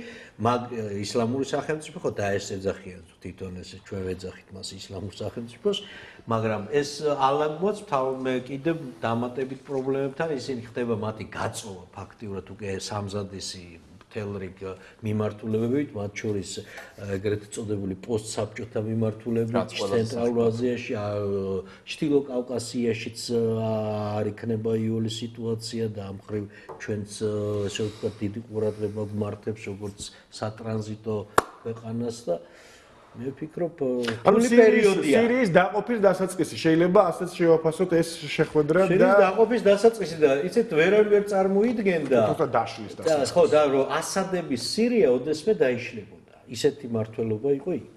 ისლამური სახელმწიფო, ხო დაეს ეძახიან თვითონ ესე ჩვენ ვეძახით მას ისლამურ სახელმწიფოს, მაგრამ ეს ალაგმოც თავმე კიდევ დამატებით პრობლემებთან ისინი ხდება მათი გაწოვა ფაქტიურად უკვე სამზადისი მთელ რიგ მიმართულებებით, მათ შორის ეგრეთ წოდებული პოსტსაბჭოთა მიმართულებით, ცენტრალურ აზიაში, ჩრდილო კავკასიაშიც არ იქნება იული სიტუაცია და ამ მხრივ ჩვენც ესე ვთქვათ დიდი ყურადღება გვმართებს როგორც სატრანზიტო ქვეყანას და მე ვფიქრობ ანუ სირიის დაყოფის დასაწყისი შეიძლება ასეც შევაფასოთ ეს შეხვედრა და სირიის დაყოფის დასაწყისი და იცით ვერ წარმოიდგენდა თუმცა დაშლის დასაწყისი ხო და რომ ასადების სირია ოდესმე დაიშლებოდა ისეთი მართლობა იყო იქ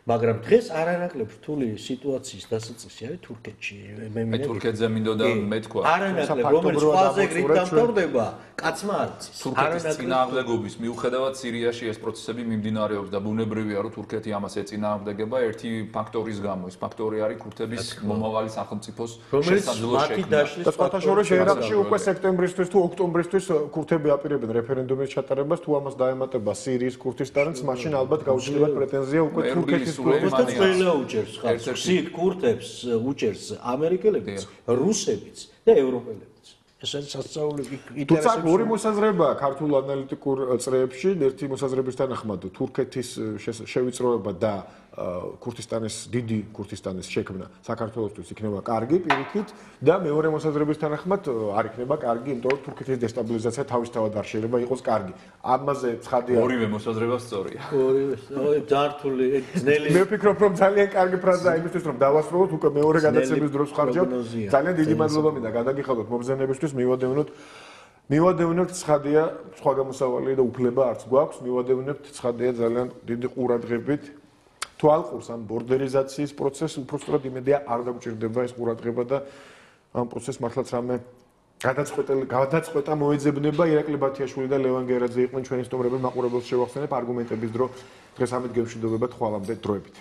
მაგრამ დღეს არანაკლებ რთული სიტუაციის დასაწყისი არის თურქეთში მე თურქეთზე მინდოდა მეთქვა არანაკლებ რომელიც ყველაზე გრით დამთავრდება კაცმა არც თურქეთის წინააღმდეგობის მიუხედავად სირიაში ეს პროცესები მიმდინარეობს და ბუნებრივია რომ თურქეთი ამას ეწინააღმდეგება ერთი ფაქტორის გამო ეს ფაქტორი არის ქურთების მომავალი სახელმწიფოს შესაძლო შექმნა და სპარტაშორის ერაყში უკვე სექტემბრისთვის თუ ოქტომბრისთვის ქურთები აპირებენ რეფერენდუმის ჩატარებას თუ ამას დაემატება სირიის ქურთისტანიც მაშინ ალბათ გაუჩნდებათ პრეტენზია უკვე თურქეთის ყველა უჭერს ხალხს სირ ქურთებს უჭერს ამერიკელებიც რუსებიც და ევროპელებიც ეს არის სასწაული თუმცა ორი მოსაზრებაა ქართულ ანალიტიკურ წრეებში ერთი მოსაზრების თანახმად თურქეთის შევიწროება და ქურთისტანის დიდი ქურთისტანის შექმნა საქართველოსთვის იქნება კარგი პირიქით და მეორე მოსაზრების თანახმად არ იქნება კარგი იმიტომ რომ თურქეთის დესტაბილიზაცია თავისთავად არ შეიძლება იყოს კარგი ამაზე ცხადია ორივე მოსაზრება სწორია ორივე ძართული ძნელი მე ვფიქრობ რომ ძალიან კარგი ფრაზაა იმისთვის რომ დავასრულოთ უკვე მეორე გადაცემის დროს ხარჯავთ ძალიან დიდი მადლობა მინდა გადაგიხადოთ მომზენებისთვის მივადევნებთ ცხადია სხვა გამოსავალი და უფლება არც გვაქვს მივადევნებთ ცხადია ძალიან დიდი ყურადღებით თუ ალყურს ამ ბორდერიზაციის პროცესს უბრალოდ იმედია არ დაგჭირდება ეს ყურადღება და ამ პროცესს მართლაც რამე გადაწყვეტა მოეძებნება ირაკლი ბათიაშვილი და ლევან გერაძე იყვნენ ჩვენი სტუმრები მაყურებელს შევახსენებ არგუმენტების დრო დღეს ამით გემშვიდობებათ ხვალამდე დროებით